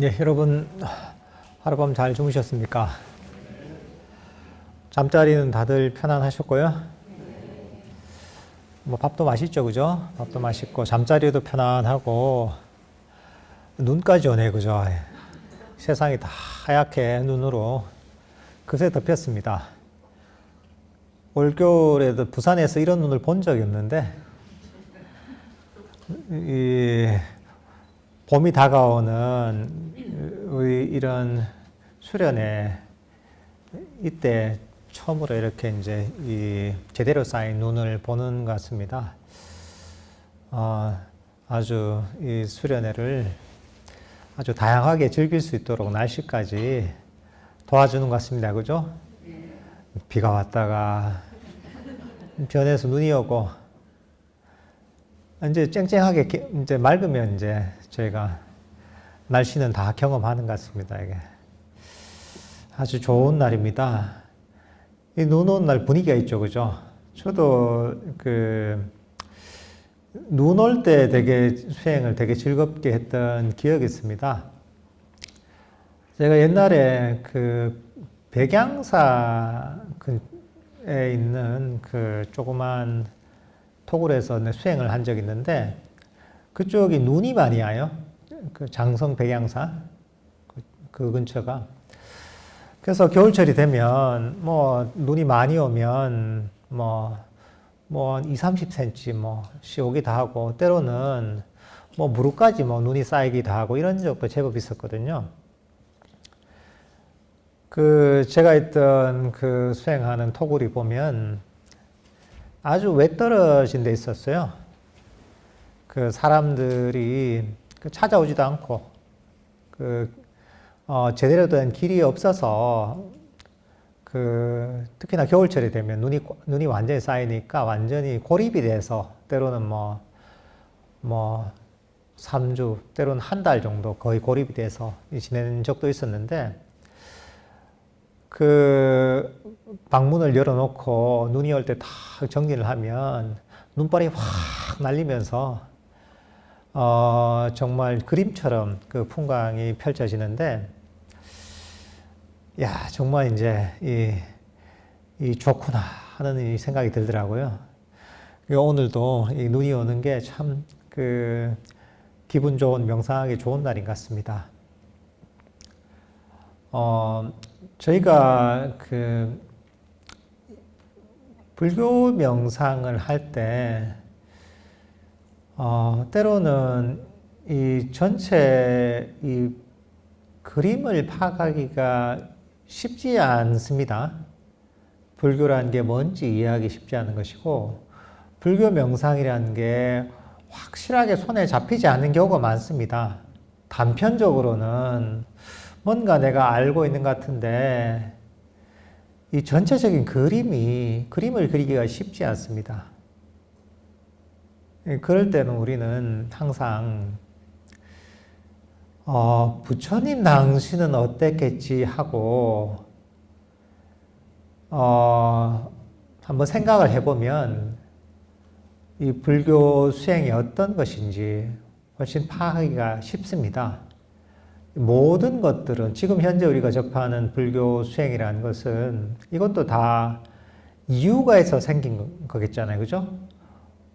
예, 여러분 하룻밤 잘 주무셨습니까? 잠자리는 다들 편안하셨고요. 뭐 밥도 맛있죠, 그죠? 밥도 맛있고 잠자리도 편안하고 눈까지 오네, 그죠? 세상이 다 하얗게 눈으로 그새 덮였습니다. 올겨울에도 부산에서 이런 눈을 본 적이 없는데 봄이 다가오는 우리 이런 수련회 이때 처음으로 이렇게 이제 제대로 쌓인 눈을 보는 것 같습니다. 아주 이 수련회를 아주 다양하게 즐길 수 있도록 날씨까지 도와주는 것 같습니다. 그죠? 비가 왔다가 변해서 눈이 오고 이제 쨍쨍하게 이제 맑으면 이제 저희가 날씨는 다 경험하는 것 같습니다. 이게 아주 좋은 날입니다. 이 눈 오는 날 분위기가 있죠, 그죠? 저도 눈 올 때 되게 수행을 되게 즐겁게 했던 기억이 있습니다. 제가 옛날에 백양사에 있는 조그만 토굴에서 수행을 한 적이 있는데 그쪽이 눈이 많이 와요. 장성 백양사 그 근처가. 그래서 겨울철이 되면 눈이 많이 오면 2, 30cm 오기도 하고 때로는 무릎까지 눈이 쌓이기도 하고 이런 적도 제법 있었거든요. 제가 있던 수행하는 토굴이 보면 아주 외떨어진 데 있었어요. 사람들이 찾아오지도 않고 제대로 된 길이 없어서 특히나 겨울철이 되면 눈이 완전히 쌓이니까 완전히 고립이 돼서 때로는 3주 때로는 한 달 정도 거의 고립이 돼서 지내는 적도 있었는데 방문을 열어놓고 눈이 올 때 다 정리를 하면 눈발이 확 날리면서 정말 그림처럼 풍광이 펼쳐지는데 야 정말 이제 이 좋구나 하는 이 생각이 들더라고요. 오늘도 이 눈이 오는 게 참 기분 좋은 명상하기 좋은 날인 것 같습니다. 저희가 불교 명상을 할 때 때로는 이 전체 이 그림을 파악하기가 쉽지 않습니다. 불교라는 게 뭔지 이해하기 쉽지 않은 것이고 불교 명상이라는 게 확실하게 손에 잡히지 않는 경우가 많습니다. 단편적으로는 뭔가 내가 알고 있는 것 같은데 이 전체적인 그림을 그리기가 쉽지 않습니다. 그럴 때는 우리는 항상 부처님 당시는 어땠겠지 하고 한번 생각을 해보면 이 불교 수행이 어떤 것인지 훨씬 파악하기가 쉽습니다. 모든 것들은 지금 현재 우리가 접하는 불교 수행이라는 것은 이것도 다 이유가 있어 생긴 거겠잖아요. 그죠?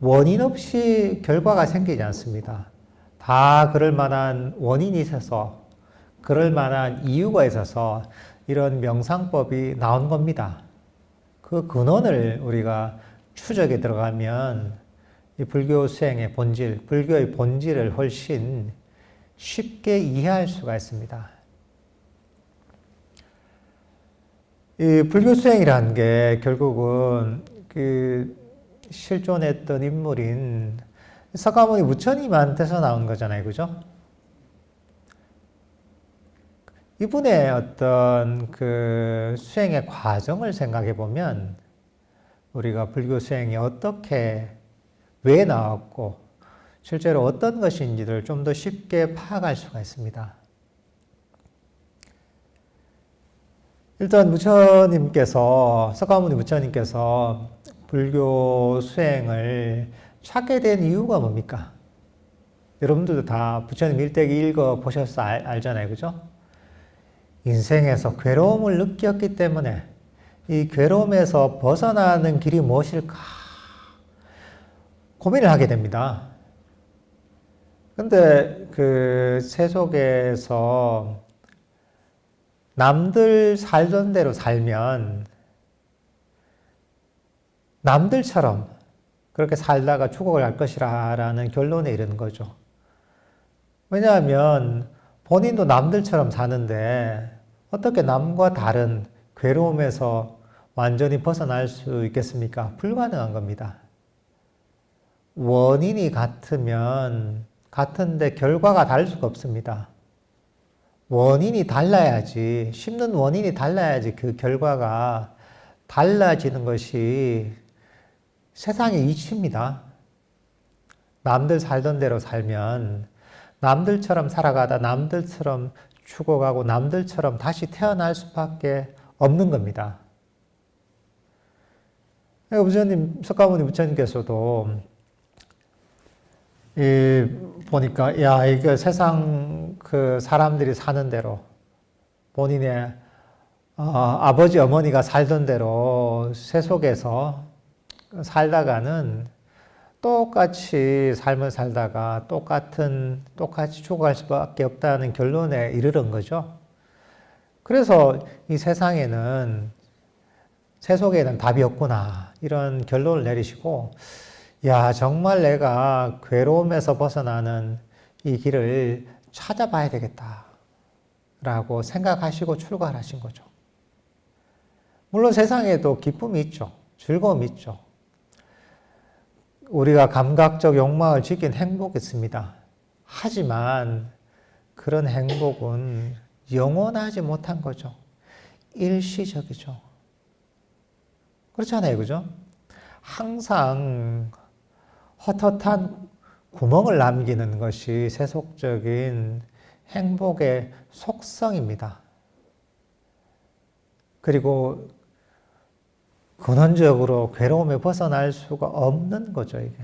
원인 없이 결과가 생기지 않습니다. 다 그럴 만한 원인이 있어서 그럴 만한 이유가 있어서 이런 명상법이 나온 겁니다. 그 근원을 우리가 추적에 들어가면 이 불교 수행의 본질, 불교의 본질을 훨씬 쉽게 이해할 수가 있습니다. 이 불교 수행이라는 게 결국은 실존했던 인물인 석가모니 부처님한테서 나온 거잖아요. 그죠? 이분의 어떤 수행의 과정을 생각해 보면 우리가 불교 수행이 왜 나왔고 실제로 어떤 것인지를 좀 더 쉽게 파악할 수가 있습니다. 일단 석가모니 부처님께서 불교 수행을 찾게 된 이유가 뭡니까? 여러분들도 다 부처님 일대기 읽어 보셔서 알잖아요. 그죠? 인생에서 괴로움을 느꼈기 때문에 이 괴로움에서 벗어나는 길이 무엇일까 고민을 하게 됩니다. 근데 그 세속에서 남들 살던 대로 살면 남들처럼 그렇게 살다가 죽어갈 것이라는 결론에 이르는 거죠. 왜냐하면 본인도 남들처럼 사는데 어떻게 남과 다른 괴로움에서 완전히 벗어날 수 있겠습니까? 불가능한 겁니다. 원인이 같으면 같은데 결과가 다를 수가 없습니다. 원인이 달라야지, 심는 원인이 달라야지 그 결과가 달라지는 것이 세상의 이치입니다. 남들 살던 대로 살면 남들처럼 살아가다 남들처럼 죽어가고 남들처럼 다시 태어날 수밖에 없는 겁니다. 부처님, 석가모니 부처님께서도 보니까 야 이게 세상 그 사람들이 사는 대로 본인의 아버지 어머니가 살던 대로 세속에서 살다가는 똑같이 삶을 살다가 똑같이 죽어갈 수밖에 없다는 결론에 이르는 거죠. 그래서 이 세속에는 답이 없구나 이런 결론을 내리시고 야 정말 내가 괴로움에서 벗어나는 이 길을 찾아봐야 되겠다라고 생각하시고 출가하신 거죠. 물론 세상에도 기쁨이 있죠. 즐거움이 있죠. 우리가 감각적 욕망을 지킨 행복이 있습니다. 하지만 그런 행복은 영원하지 못한 거죠. 일시적이죠. 그렇잖아요. 그죠? 항상 헛헛한 구멍을 남기는 것이 세속적인 행복의 속성입니다. 그리고 근원적으로 괴로움에 벗어날 수가 없는 거죠, 이게.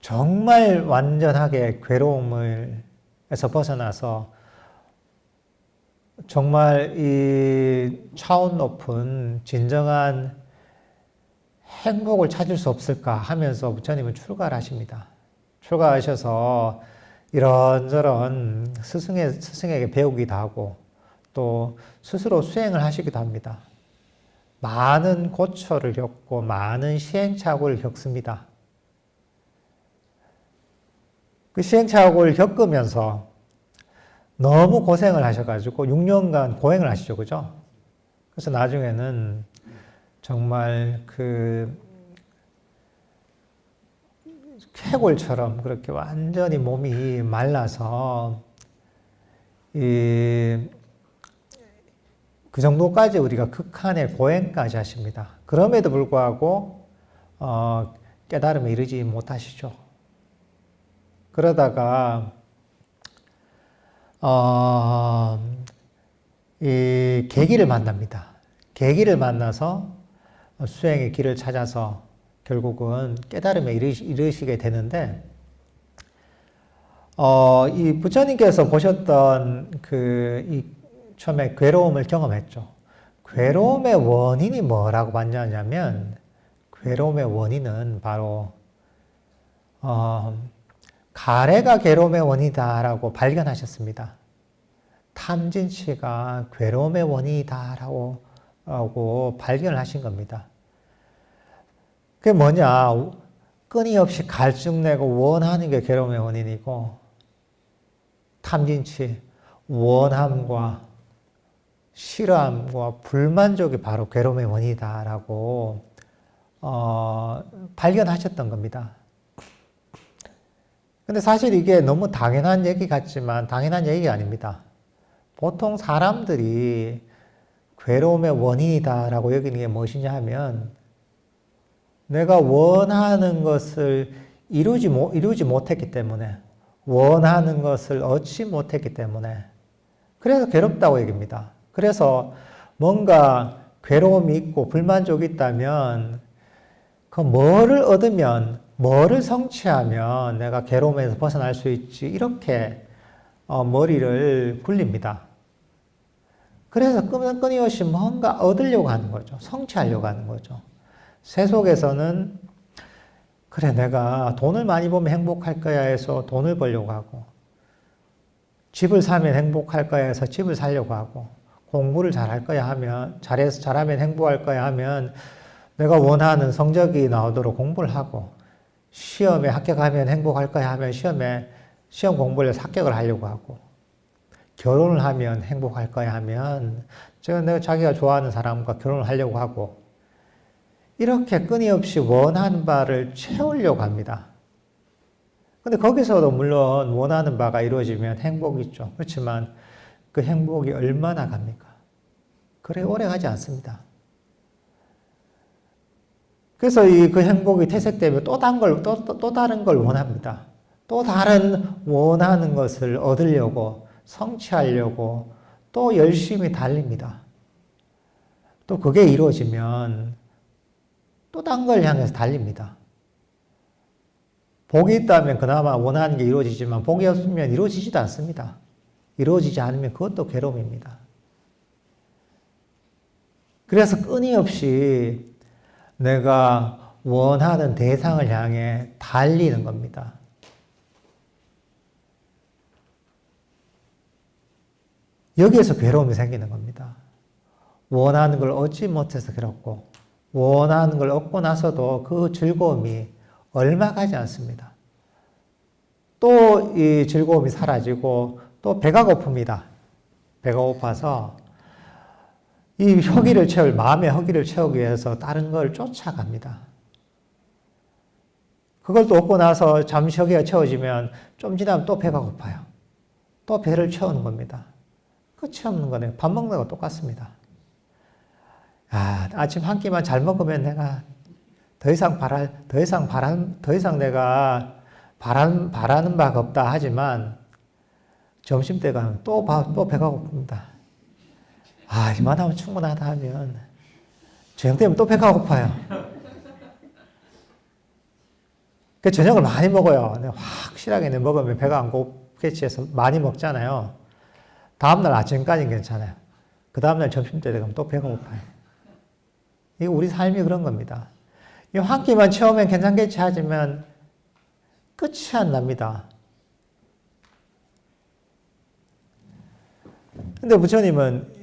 정말 완전하게 괴로움에서 벗어나서 정말 이 차원 높은 진정한 행복을 찾을 수 없을까 하면서 부처님은 출가를 하십니다. 출가하셔서 이런저런 스승에게 배우기도 하고 또 스스로 수행을 하시기도 합니다. 많은 고초를 겪고 많은 시행착오를 겪습니다. 그 시행착오를 겪으면서 너무 고생을 하셔가지고 6년간 고행을 하시죠. 그죠? 그래서 나중에는 정말 그 해골처럼 그렇게 완전히 몸이 말라서 그 정도까지 우리가 극한의 고행까지 하십니다. 그럼에도 불구하고 깨달음에 이르지 못하시죠. 그러다가 이 계기를 만납니다. 계기를 만나서 수행의 길을 찾아서 결국은 깨달음에 이르시게 되는데 이 부처님께서 보셨던 이 처음에 괴로움을 경험했죠. 괴로움의 원인이 뭐라고 봤냐면 괴로움의 원인은 바로 가래가 괴로움의 원인이다라고 발견하셨습니다. 탐진치가 괴로움의 원인이다라고 발견을 하신 겁니다. 그게 뭐냐? 끊임없이 갈증내고 원하는 게 괴로움의 원인이고 탐진치, 원함과 싫어함과 불만족이 바로 괴로움의 원인이다라고 발견하셨던 겁니다. 근데 사실 이게 너무 당연한 얘기 같지만 당연한 얘기가 아닙니다. 보통 사람들이 괴로움의 원인이다라고 여기는 게 무엇이냐 하면 내가 원하는 것을 이루지 못했기 때문에 원하는 것을 얻지 못했기 때문에 그래서 괴롭다고 얘기합니다. 그래서 뭔가 괴로움이 있고 불만족이 있다면 그 뭐를 얻으면 뭐를 성취하면 내가 괴로움에서 벗어날 수 있지? 이렇게 머리를 굴립니다. 그래서 끊임없이 뭔가 얻으려고 하는 거죠. 성취하려고 하는 거죠. 세속에서는 그래 내가 돈을 많이 벌면 행복할 거야 해서 돈을 벌려고 하고, 집을 사면 행복할 거야 해서 집을 사려고 하고, 공부를 잘할 거야 하면 잘하면 행복할 거야 하면 내가 원하는 성적이 나오도록 공부를 하고, 시험에 합격하면 행복할 거야 하면 시험 공부를 해서 합격을 하려고 하고, 결혼을 하면 행복할 거야 하면 내가 자기가 좋아하는 사람과 결혼을 하려고 하고, 이렇게 끊임없이 원하는 바를 채우려고 합니다. 근데 거기서도 물론 원하는 바가 이루어지면 행복이 있죠. 그렇지만 그 행복이 얼마나 갑니까? 그래 오래 가지 않습니다. 그래서 그 행복이 퇴색되면 또 다른 걸 원합니다. 또 다른 원하는 것을 얻으려고, 성취하려고 또 열심히 달립니다. 또 그게 이루어지면 또 딴 걸 향해서 달립니다. 복이 있다면 그나마 원하는 게 이루어지지만 복이 없으면 이루어지지도 않습니다. 이루어지지 않으면 그것도 괴로움입니다. 그래서 끊임없이 내가 원하는 대상을 향해 달리는 겁니다. 여기에서 괴로움이 생기는 겁니다. 원하는 걸 얻지 못해서 괴롭고, 원하는 걸 얻고 나서도 그 즐거움이 얼마 가지 않습니다. 또 이 즐거움이 사라지고 또 배가 고픕니다. 배가 고파서 이 마음의 허기를 채우기 위해서 다른 걸 쫓아갑니다. 그걸 또 얻고 나서 잠시 허기가 채워지면 좀 지나면 또 배가 고파요. 또 배를 채우는 겁니다. 끝이 없는 거네요. 밥 먹는 거 똑같습니다. 아침 한 끼만 잘 먹으면 내가 더 이상 내가 바라는 바가 없다 하지만 점심 때 가면 또 배가 고픕니다. 이만하면 충분하다 하면 저녁 되면 또 배가 고파요. 그 저녁을 많이 먹어요. 확실하게 먹으면 배가 안 고프겠지 해서 많이 먹잖아요. 다음날 아침까지는 괜찮아요. 그 다음날 점심 때 되면 또 배가 고파요. 이거 우리 삶이 그런 겁니다. 이 한 끼만 채우면 괜찮겠지 하지만 끝이 안 납니다. 근데 부처님은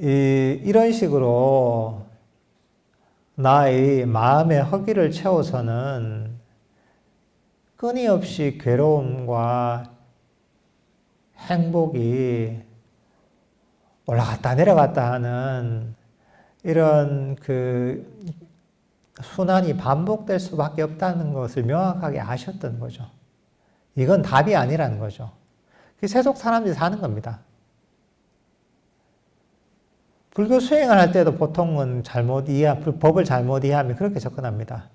이런 식으로 나의 마음의 허기를 채워서는 끊임없이 괴로움과 행복이 올라갔다 내려갔다 하는 이런 순환이 반복될 수밖에 없다는 것을 명확하게 아셨던 거죠. 이건 답이 아니라는 거죠. 세속 사람들이 사는 겁니다. 불교 수행을 할 때도 보통은 법을 잘못 이해하면 그렇게 접근합니다.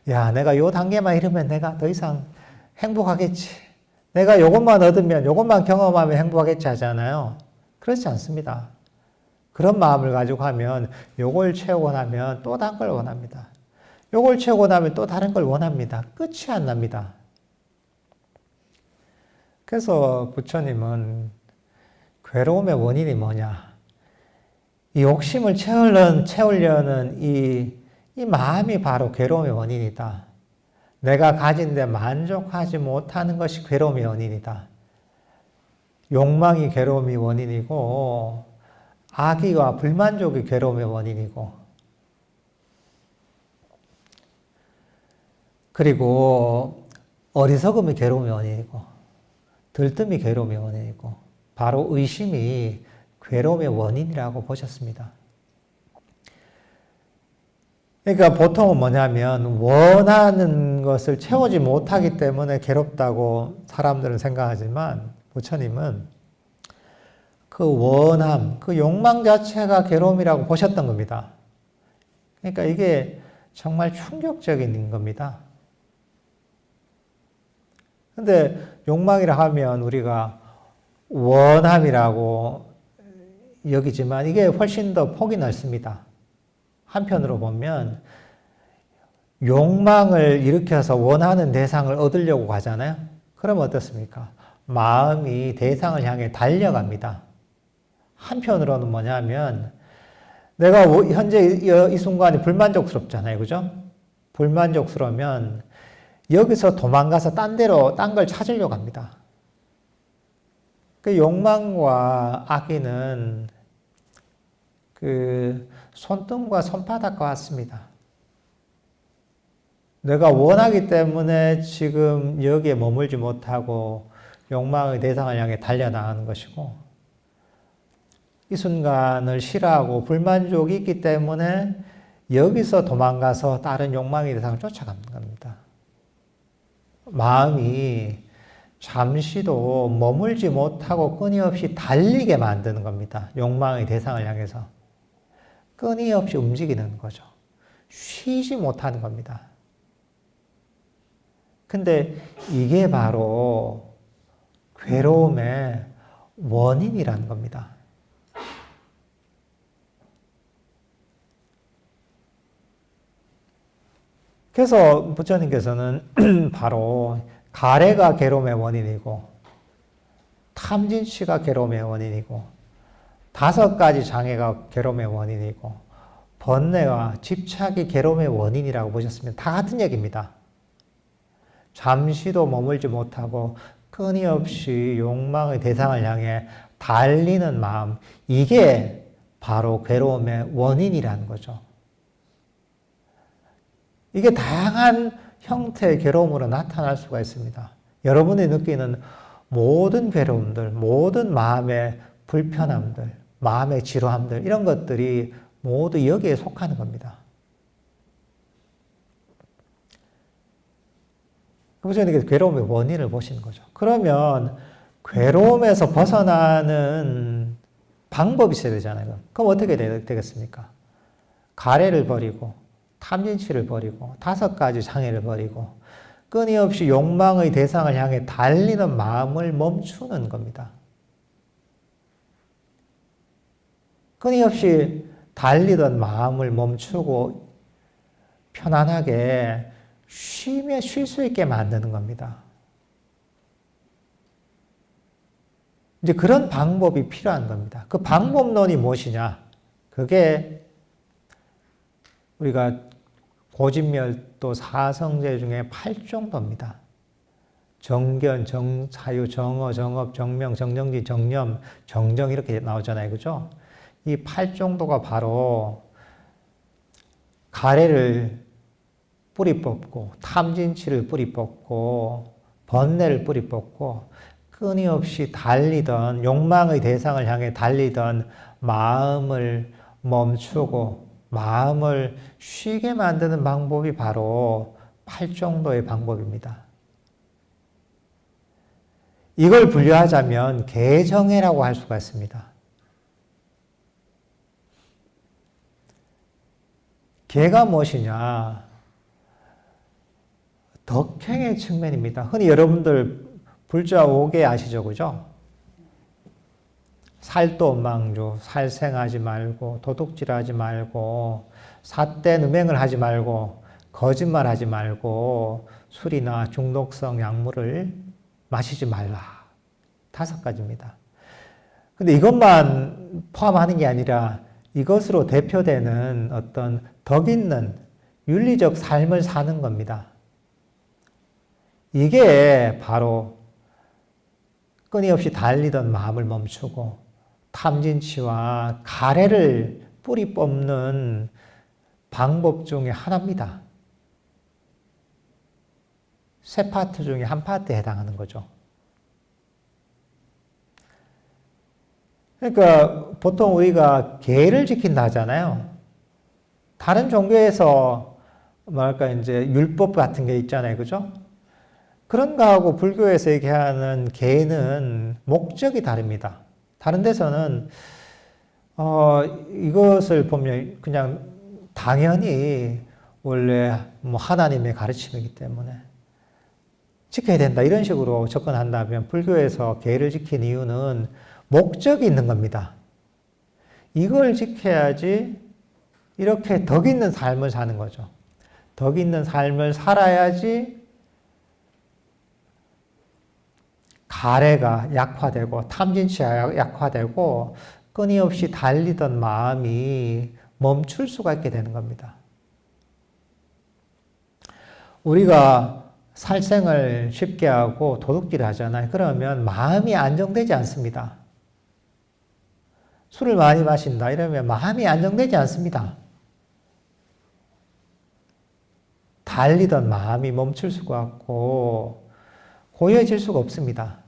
내가 요 단계만 이르면 내가 더 이상 행복하겠지. 내가 요것만 얻으면, 요것만 경험하면 행복하겠지 하잖아요. 그렇지 않습니다. 그런 마음을 가지고 하면 요걸 채우고 나면 또 다른 걸 원합니다. 요걸 채우고 나면 또 다른 걸 원합니다. 끝이 안 납니다. 그래서 부처님은 괴로움의 원인이 뭐냐? 이 욕심을 채우려는 이 마음이 바로 괴로움의 원인이다. 내가 가진 데 만족하지 못하는 것이 괴로움의 원인이다. 욕망이 괴로움의 원인이고, 악의와 불만족이 괴로움의 원인이고, 그리고 어리석음이 괴로움의 원인이고, 들뜸이 괴로움의 원인이고, 바로 의심이 괴로움의 원인이라고 보셨습니다. 그러니까 보통은 뭐냐면 원하는 것을 채우지 못하기 때문에 괴롭다고 사람들은 생각하지만 부처님은 그 원함, 그 욕망 자체가 괴로움이라고 보셨던 겁니다. 그러니까 이게 정말 충격적인 겁니다. 근데 욕망이라 하면 우리가 원함이라고 여기지만 이게 훨씬 더 폭이 넓습니다. 한편으로 보면 욕망을 일으켜서 원하는 대상을 얻으려고 가잖아요. 그럼 어떻습니까? 마음이 대상을 향해 달려갑니다. 한편으로는 뭐냐면 내가 현재 이 순간이 불만족스럽잖아요. 그죠? 불만족스러우면 여기서 도망가서 딴 걸 찾으려고 합니다. 그 욕망과 악의는 그 손등과 손바닥과 같습니다. 내가 원하기 때문에 지금 여기에 머물지 못하고 욕망의 대상을 향해 달려나가는 것이고, 이 순간을 싫어하고 불만족이 있기 때문에 여기서 도망가서 다른 욕망의 대상을 쫓아가는 겁니다. 마음이 잠시도 머물지 못하고 끊임없이 달리게 만드는 겁니다. 욕망의 대상을 향해서. 끊임없이 움직이는 거죠. 쉬지 못하는 겁니다. 근데 이게 바로 괴로움의 원인이라는 겁니다. 그래서 부처님께서는 바로 가래가 괴로움의 원인이고, 탐진치가 괴로움의 원인이고, 5가지 장애가 괴로움의 원인이고, 번뇌와 집착이 괴로움의 원인이라고 보셨습니다. 다 같은 얘기입니다. 잠시도 머물지 못하고 끊임없이 욕망의 대상을 향해 달리는 마음, 이게 바로 괴로움의 원인이라는 거죠. 이게 다양한 형태의 괴로움으로 나타날 수가 있습니다. 여러분이 느끼는 모든 괴로움들, 모든 마음의 불편함들, 마음의 지루함들, 이런 것들이 모두 여기에 속하는 겁니다. 그래서 이렇게 괴로움의 원인을 보시는 거죠. 그러면 괴로움에서 벗어나는 방법이 있어야 되잖아요. 그럼 어떻게 되겠습니까? 가래를 버리고, 탐진치를 버리고, 5가지 장애를 버리고, 끊임없이 욕망의 대상을 향해 달리는 마음을 멈추는 겁니다. 끊임없이 달리던 마음을 멈추고 편안하게 쉬며 쉴 수 있게 만드는 겁니다. 이제 그런 방법이 필요한 겁니다. 그 방법론이 무엇이냐? 그게 우리가 고진멸도 사성제 중에 8정도입니다. 정견, 정사유, 정어, 정업, 정명, 정정지, 정념, 정정 이렇게 나오잖아요. 그죠? 이 8정도가 바로 가래를 뿌리 뽑고, 탐진치를 뿌리 뽑고, 번뇌를 뿌리 뽑고, 끊임없이 달리던, 욕망의 대상을 향해 달리던 마음을 멈추고, 마음을 쉬게 만드는 방법이 바로 8정도의 방법입니다. 이걸 분류하자면 개정해라고 할 수가 있습니다. 개가 무엇이냐? 덕행의 측면입니다. 흔히 여러분들 불자 5개 아시죠? 그죠? 살도망주, 살생하지 말고, 도둑질하지 말고, 삿된 음행을 하지 말고, 거짓말하지 말고, 술이나 중독성 약물을 마시지 말라. 5가지입니다. 근데 이것만 포함하는 게 아니라 이것으로 대표되는 어떤 덕 있는 윤리적 삶을 사는 겁니다. 이게 바로 끊임없이 달리던 마음을 멈추고 탐진치와 가래를 뿌리 뽑는 방법 중에 하나입니다. 3파트 중에 한 파트에 해당하는 거죠. 그러니까 보통 우리가 계를 지킨다 하잖아요. 다른 종교에서 뭐랄까 이제 율법 같은 게 있잖아요. 그죠? 그런 거하고 불교에서 얘기하는 계는 목적이 다릅니다. 다른 데서는 이것을 보면 그냥 당연히 원래 뭐 하나님의 가르침이기 때문에 지켜야 된다 이런 식으로 접근한다면 불교에서 계를 지킨 이유는 목적이 있는 겁니다. 이걸 지켜야지 이렇게 덕 있는 삶을 사는 거죠. 덕 있는 삶을 살아야지 가래가 약화되고 탐진치가 약화되고 끊임없이 달리던 마음이 멈출 수가 있게 되는 겁니다. 우리가 살생을 쉽게 하고 도둑질을 하잖아요. 그러면 마음이 안정되지 않습니다. 술을 많이 마신다 이러면 마음이 안정되지 않습니다. 달리던 마음이 멈출 수가 없고 고요해질 수가 없습니다.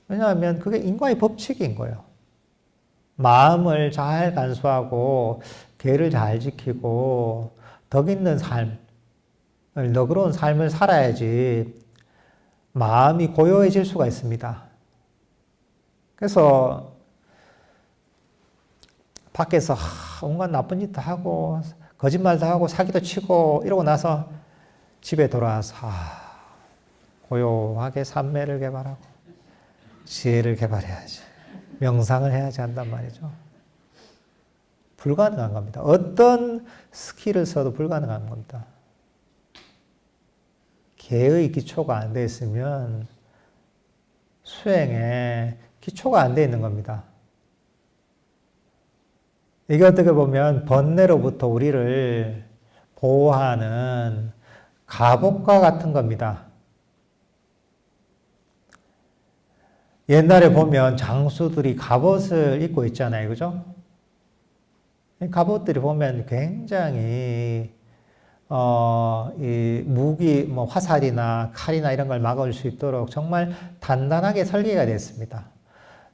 왜냐하면 그게 인과의 법칙인 거예요. 마음을 잘 간수하고 계를 잘 지키고 덕 있는 삶, 너그러운 삶을 살아야지 마음이 고요해질 수가 있습니다. 그래서 밖에서 온갖 나쁜 짓도 하고 거짓말도 하고 사기도 치고 이러고 나서 집에 돌아와서 고요하게 삼매를 개발하고 지혜를 개발해야지, 명상을 해야지 한단 말이죠. 불가능한 겁니다. 어떤 스킬을 써도 불가능한 겁니다. 개의 기초가 안 돼 있으면 수행에 기초가 안 돼 있는 겁니다. 이게 어떻게 보면 번뇌로부터 우리를 보호하는 갑옷과 같은 겁니다. 옛날에 보면 장수들이 갑옷을 입고 있잖아요. 그죠? 갑옷들이 보면 굉장히 이 무기, 화살이나 칼이나 이런 걸 막을 수 있도록 정말 단단하게 설계가 됐습니다.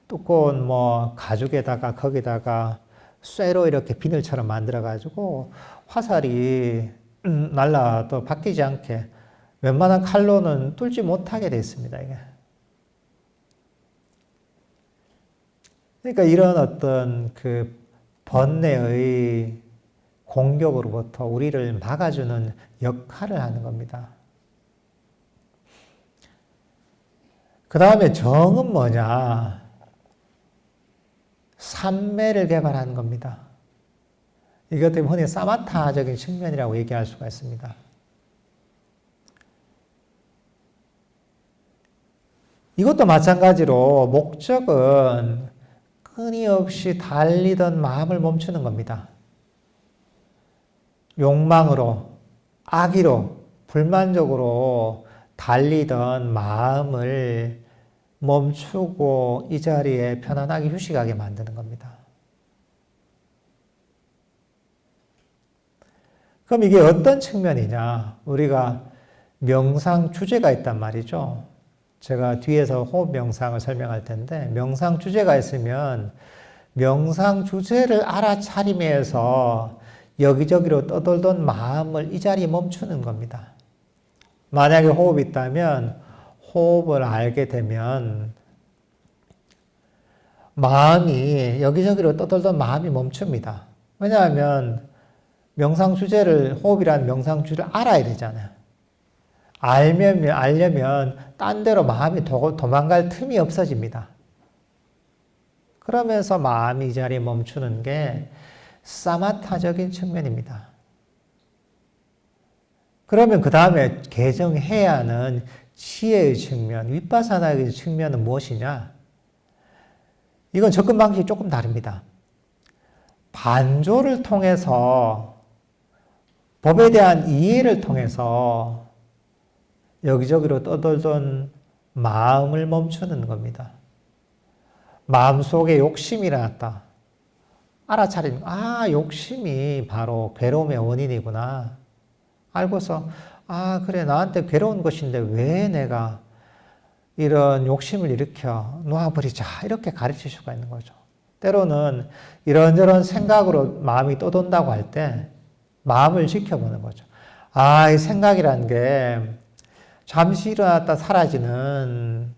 두꺼운 가죽에다가 거기다가 쇠로 이렇게 비늘처럼 만들어가지고 화살이 날라도 바뀌지 않게 웬만한 칼로는 뚫지 못하게 되어 있습니다. 이게. 그러니까 이런 어떤 그 번뇌의 공격으로부터 우리를 막아주는 역할을 하는 겁니다. 그 다음에 정은 뭐냐? 삼매를 개발하는 겁니다. 이것 때문에 흔히 사마타적인 측면이라고 얘기할 수가 있습니다. 이것도 마찬가지로 목적은 끊임없이 달리던 마음을 멈추는 겁니다. 욕망으로, 악의로, 불만족으로 달리던 마음을 멈추고 이 자리에 편안하게 휴식하게 만드는 겁니다. 그럼 이게 어떤 측면이냐? 우리가 명상 주제가 있단 말이죠. 제가 뒤에서 호흡 명상을 설명할 텐데 명상 주제가 있으면 명상 주제를 알아차림에서 여기저기로 떠돌던 마음을 이 자리에 멈추는 겁니다. 만약에 호흡이 있다면 호흡을 알게 되면 마음이 여기저기로 떠돌던 마음이 멈춥니다. 왜냐하면 명상 주제를 호흡이라는 명상 주제를 알아야 되잖아요. 알려면 딴 데로 마음이 도망갈 틈이 없어집니다. 그러면서 마음이 이 자리에 멈추는 게 사마타적인 측면입니다. 그러면 그 다음에 개정해야 하는 지혜의 측면, 윗바사나의 측면은 무엇이냐? 이건 접근 방식이 조금 다릅니다. 반조를 통해서 법에 대한 이해를 통해서 여기저기로 떠돌던 마음을 멈추는 겁니다. 마음속에 욕심이 일어났다. 알아차리는, 욕심이 바로 괴로움의 원인이구나. 알고서, 그래, 나한테 괴로운 것인데 왜 내가 이런 욕심을 일으켜 놓아버리자. 이렇게 가르칠 수가 있는 거죠. 때로는 이런저런 생각으로 마음이 떠돈다고 할 때 마음을 지켜보는 거죠. 이 생각이란 게 잠시 일어났다 사라지는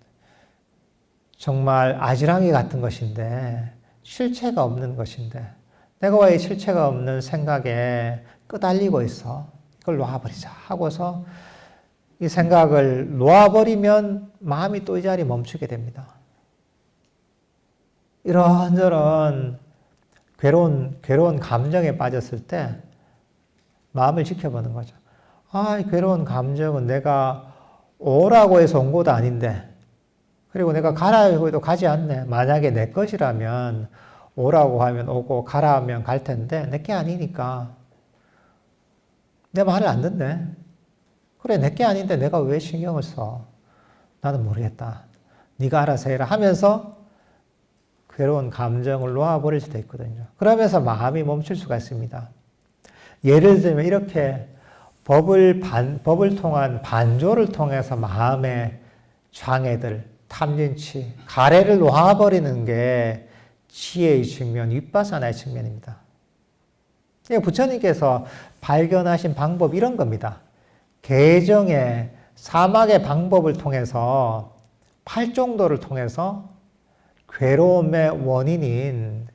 정말 아지랑이 같은 것인데 실체가 없는 것인데 내가 왜 실체가 없는 생각에 끄달리고 있어? 이걸 놓아버리자 하고서 이 생각을 놓아버리면 마음이 또 이 자리에 멈추게 됩니다. 이런저런 괴로운 감정에 빠졌을 때 마음을 지켜보는 거죠. 이 괴로운 감정은 내가 오라고 해서 온 것도 아닌데, 그리고 내가 가라고 해도 가지 않네. 만약에 내 것이라면 오라고 하면 오고 가라 하면 갈 텐데 내 게 아니니까 내 말을 안 듣네. 그래, 내 게 아닌데 내가 왜 신경을 써? 나는 모르겠다. 네가 알아서 해라 하면서 괴로운 감정을 놓아버릴 수도 있거든요. 그러면서 마음이 멈출 수가 있습니다. 예를 들면 이렇게 법을 통한 반조를 통해서 마음의 장애들, 탐진치, 가래를 놓아버리는 게 지혜의 측면, 윗바사나의 측면입니다. 부처님께서 발견하신 방법 이런 겁니다. 개정의 사막의 방법을 통해서 팔종도를 통해서 괴로움의 원인인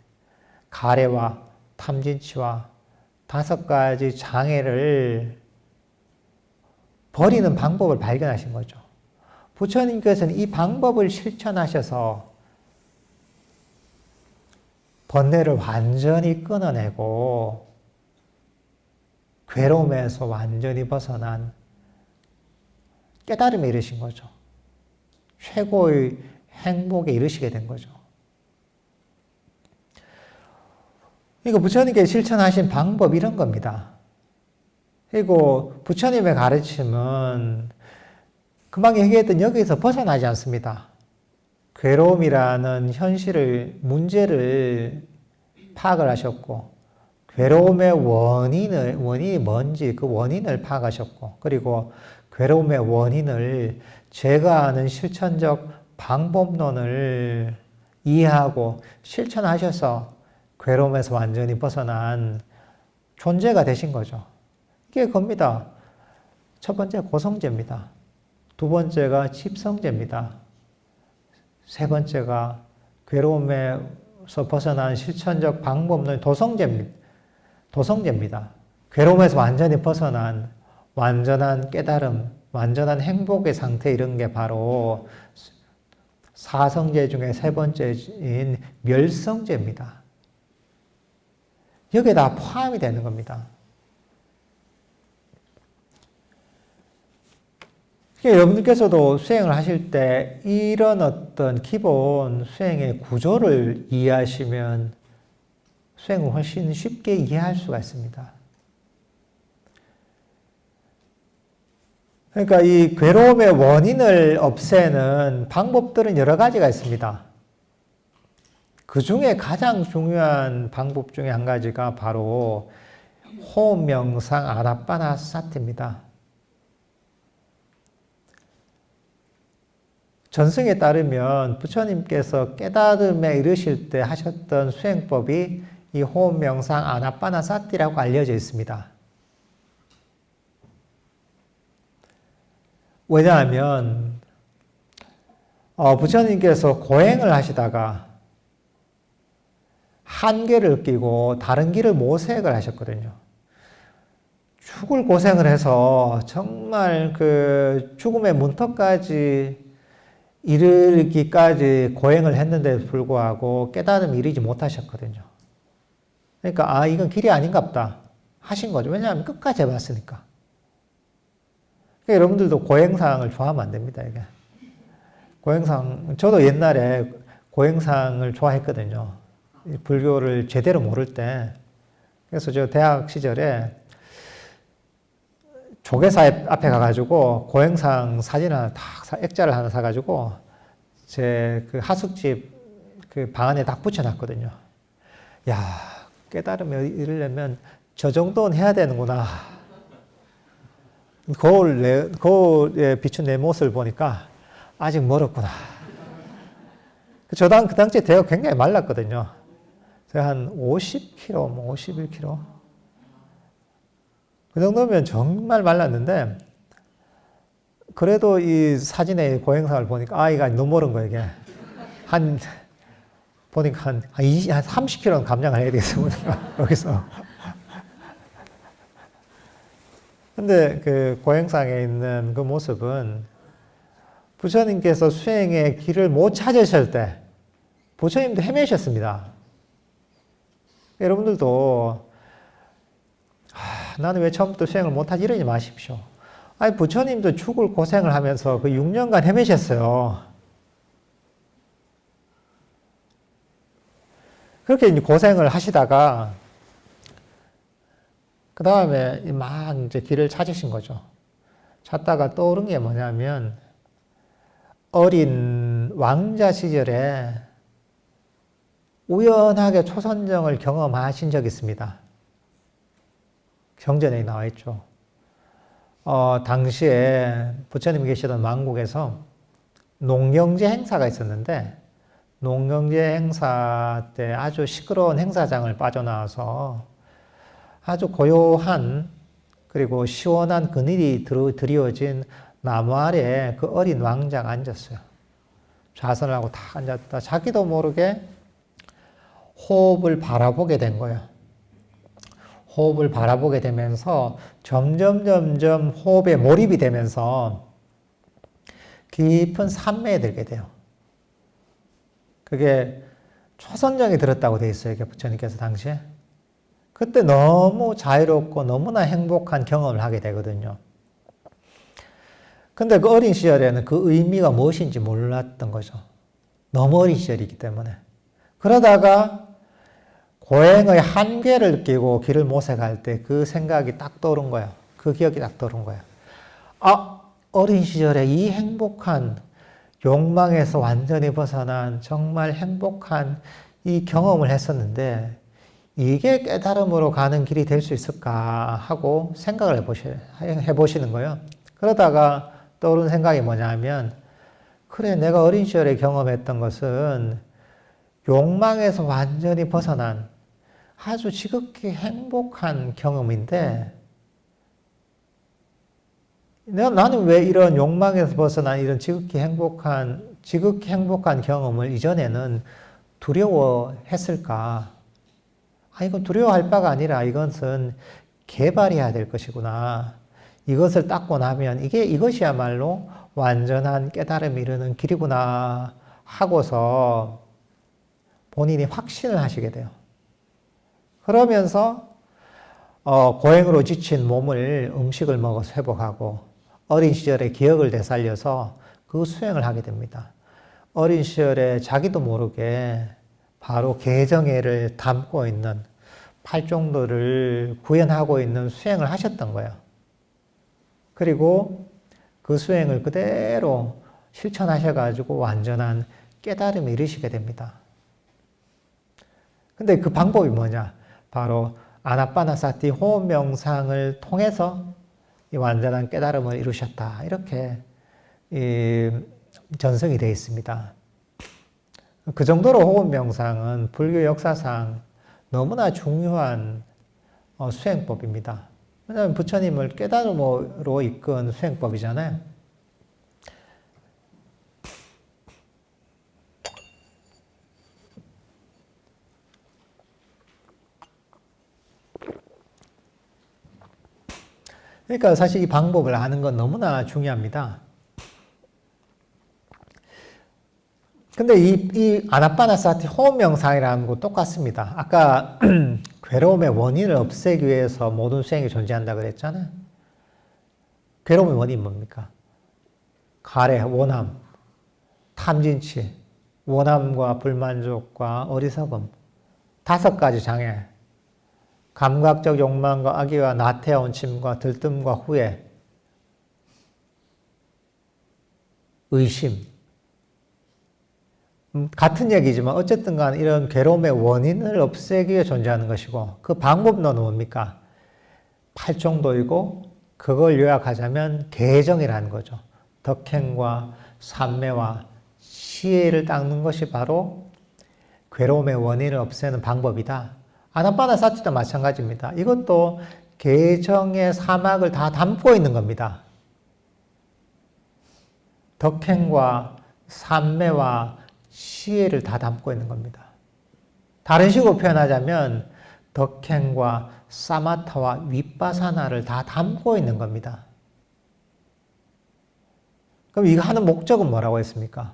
가래와 탐진치와 5가지 장애를 버리는 방법을 발견하신 거죠. 부처님께서는 이 방법을 실천하셔서 번뇌를 완전히 끊어내고 괴로움에서 완전히 벗어난 깨달음에 이르신 거죠. 최고의 행복에 이르시게 된 거죠. 그리고 부처님께서 실천하신 방법 이런 겁니다. 그리고 부처님의 가르침은 금방 얘기했던 여기서 벗어나지 않습니다. 괴로움이라는 현실을, 문제를 파악을 하셨고, 괴로움의 원인이 뭔지 그 원인을 파악하셨고, 그리고 괴로움의 원인을 제가 아는 실천적 방법론을 이해하고 실천하셔서 괴로움에서 완전히 벗어난 존재가 되신 거죠. 이게 겁니다. 첫 번째 고성제입니다. 두 번째가 집성제입니다. 세 번째가 괴로움에서 벗어난 실천적 방법론 도성제입니다. 괴로움에서 완전히 벗어난 완전한 깨달음, 완전한 행복의 상태 이런 게 바로 사성제 중에 세 번째인 멸성제입니다. 여기에 다 포함이 되는 겁니다. 여러분들께서도 수행을 하실 때 이런 어떤 기본 수행의 구조를 이해하시면 수행을 훨씬 쉽게 이해할 수가 있습니다. 그러니까 이 괴로움의 원인을 없애는 방법들은 여러 가지가 있습니다. 그 중에 가장 중요한 방법 중에 한 가지가 바로 호흡 명상 아나빠나사티입니다. 전승에 따르면 부처님께서 깨달음에 이르실 때 하셨던 수행법이 이 호흡 명상 아나빠나사티라고 알려져 있습니다. 왜냐하면 부처님께서 고행을 하시다가 한계를 느끼고 다른 길을 모색을 하셨거든요. 죽을 고생을 해서 정말 그 죽음의 문턱까지 이르기까지 고행을 했는데도 불구하고 깨달음에 이르지 못하셨거든요. 그러니까 이건 길이 아닌갑다 하신 거죠. 왜냐하면 끝까지 해봤으니까. 그러니까 여러분들도 고행상을 좋아하면 안 됩니다. 이게 고행상, 저도 옛날에 고행상을 좋아했거든요. 불교를 제대로 모를 때. 그래서 저 대학 시절에 조계사 앞에 가가지고 고행상 사진 하나 액자를 하나 사가지고 제 그 하숙집 그 방 안에 딱 붙여놨거든요. 야, 깨달음에 이르려면 저 정도는 해야 되는구나. 거울에 비춘 내 모습을 보니까 아직 멀었구나. 그 당시에 대가 굉장히 말랐거든요. 제가 한 50kg, 51kg. 그 정도면 정말 말랐는데, 그래도 이 사진의 고행상을 보니까, 이가 너무 멀은 거예요, 이게. 보니까 한 30kg는 감량을 해야 되겠어, 보니까, 여기서. 근데 그 고행상에 있는 그 모습은 부처님께서 수행의 길을 못 찾으실 때, 부처님도 헤매셨습니다. 여러분들도, 나는 왜 처음부터 수행을 못하지 이러지 마십시오. 아니 부처님도 죽을 고생을 하면서 그 6년간 헤매셨어요. 그렇게 이제 고생을 하시다가 그 다음에 막 이제 길을 찾으신 거죠. 찾다가 떠오른 게 뭐냐면 어린 왕자 시절에 우연하게 초선정을 경험하신 적이 있습니다. 경전에 나와 있죠. 당시에 부처님이 계시던 왕국에서 농경제 행사가 있었는데 농경제 행사 때 아주 시끄러운 행사장을 빠져나와서 아주 고요한 그리고 시원한 그늘이 드리워진 나무 아래에 그 어린 왕자가 앉았어요. 좌선을 하고 탁 앉았다. 자기도 모르게 호흡을 바라보게 된 거예요. 호흡을 바라보게 되면서 점점 호흡에 몰입이 되면서 깊은 산매에 들게 돼요. 그게 초선정이 들었다고 돼 있어요. 부처님께서 당시에. 그때 너무 자유롭고 너무나 행복한 경험을 하게 되거든요. 근데 그 어린 시절에는 그 의미가 무엇인지 몰랐던 거죠. 너무 어린 시절이기 때문에. 그러다가 고행의 한계를 느끼고 길을 모색할 때 그 생각이 딱 떠오른 거예요. 그 기억이 딱 떠오른 거예요. 어린 시절에 이 행복한 욕망에서 완전히 벗어난 정말 행복한 이 경험을 했었는데 이게 깨달음으로 가는 길이 될 수 있을까 하고 생각을 해보시는 거예요. 그러다가 떠오른 생각이 뭐냐면 그래 내가 어린 시절에 경험했던 것은 욕망에서 완전히 벗어난 아주 지극히 행복한 경험인데 나는 왜 이런 욕망에서 벗어난 이런 지극히 행복한 경험을 이전에는 두려워했을까? 이건 두려워할 바가 아니라 이것은 개발해야 될 것이구나. 이것을 닦고 나면 이것이야말로 완전한 깨달음이 이르는 길이구나 하고서 본인이 확신을 하시게 돼요. 그러면서 고행으로 지친 몸을 음식을 먹어서 회복하고 어린 시절의 기억을 되살려서 그 수행을 하게 됩니다. 어린 시절에 자기도 모르게 바로 개정애를 담고 있는 팔종도를 구현하고 있는 수행을 하셨던 거예요. 그리고 그 수행을 그대로 실천하셔가지고 완전한 깨달음에 이르시게 됩니다. 근데 그 방법이 뭐냐? 바로 아나빠나사티 호흡 명상을 통해서 이 완전한 깨달음을 이루셨다. 이렇게 전승이 되어 있습니다. 그 정도로 호흡 명상은 불교 역사상 너무나 중요한 수행법입니다. 왜냐하면 부처님을 깨달음으로 이끈 수행법이잖아요. 그러니까 사실 이 방법을 아는 건 너무나 중요합니다. 근데 이 아나빠나사티 호흡 명상이라는 거 똑같습니다. 아까 괴로움의 원인을 없애기 위해서 모든 수행이 존재한다 그랬잖아요. 괴로움의 원인이 뭡니까? 가래, 원함, 탐진치, 원함과 불만족과 어리석음, 5가지 장애, 감각적 욕망과 악의와 나태와 온침과 들뜸과 후회, 의심. 같은 얘기지만 어쨌든 간 이런 괴로움의 원인을 없애기 위해 존재하는 것이고 그 방법론은 뭡니까? 8정도이고 그걸 요약하자면 개정이라는 거죠. 덕행과 삼매와 시혜를 닦는 것이 바로 괴로움의 원인을 없애는 방법이다. 아나빠나사티도 마찬가지입니다. 이것도 개정의 사막을 다 담고 있는 겁니다. 덕행과 삼매와 시혜를 다 담고 있는 겁니다. 다른 식으로 표현하자면 덕행과 사마타와 윗바사나를 다 담고 있는 겁니다. 그럼 이거 하는 목적은 뭐라고 했습니까?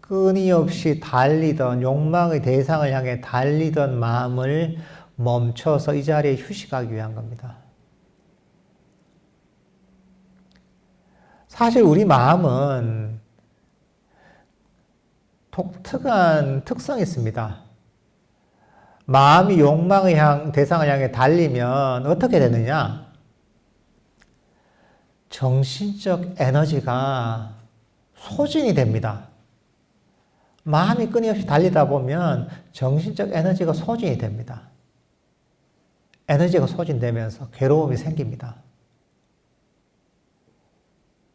끊임없이 달리던 욕망의 대상을 향해 달리던 마음을 멈춰서 이 자리에 휴식하기 위한 겁니다. 사실 우리 마음은 독특한 특성이 있습니다. 마음이 욕망의 대상을 향해 달리면 어떻게 되느냐? 정신적 에너지가 소진이 됩니다. 마음이 끊임없이 달리다 보면 정신적 에너지가 소진이 됩니다. 에너지가 소진되면서 괴로움이 생깁니다.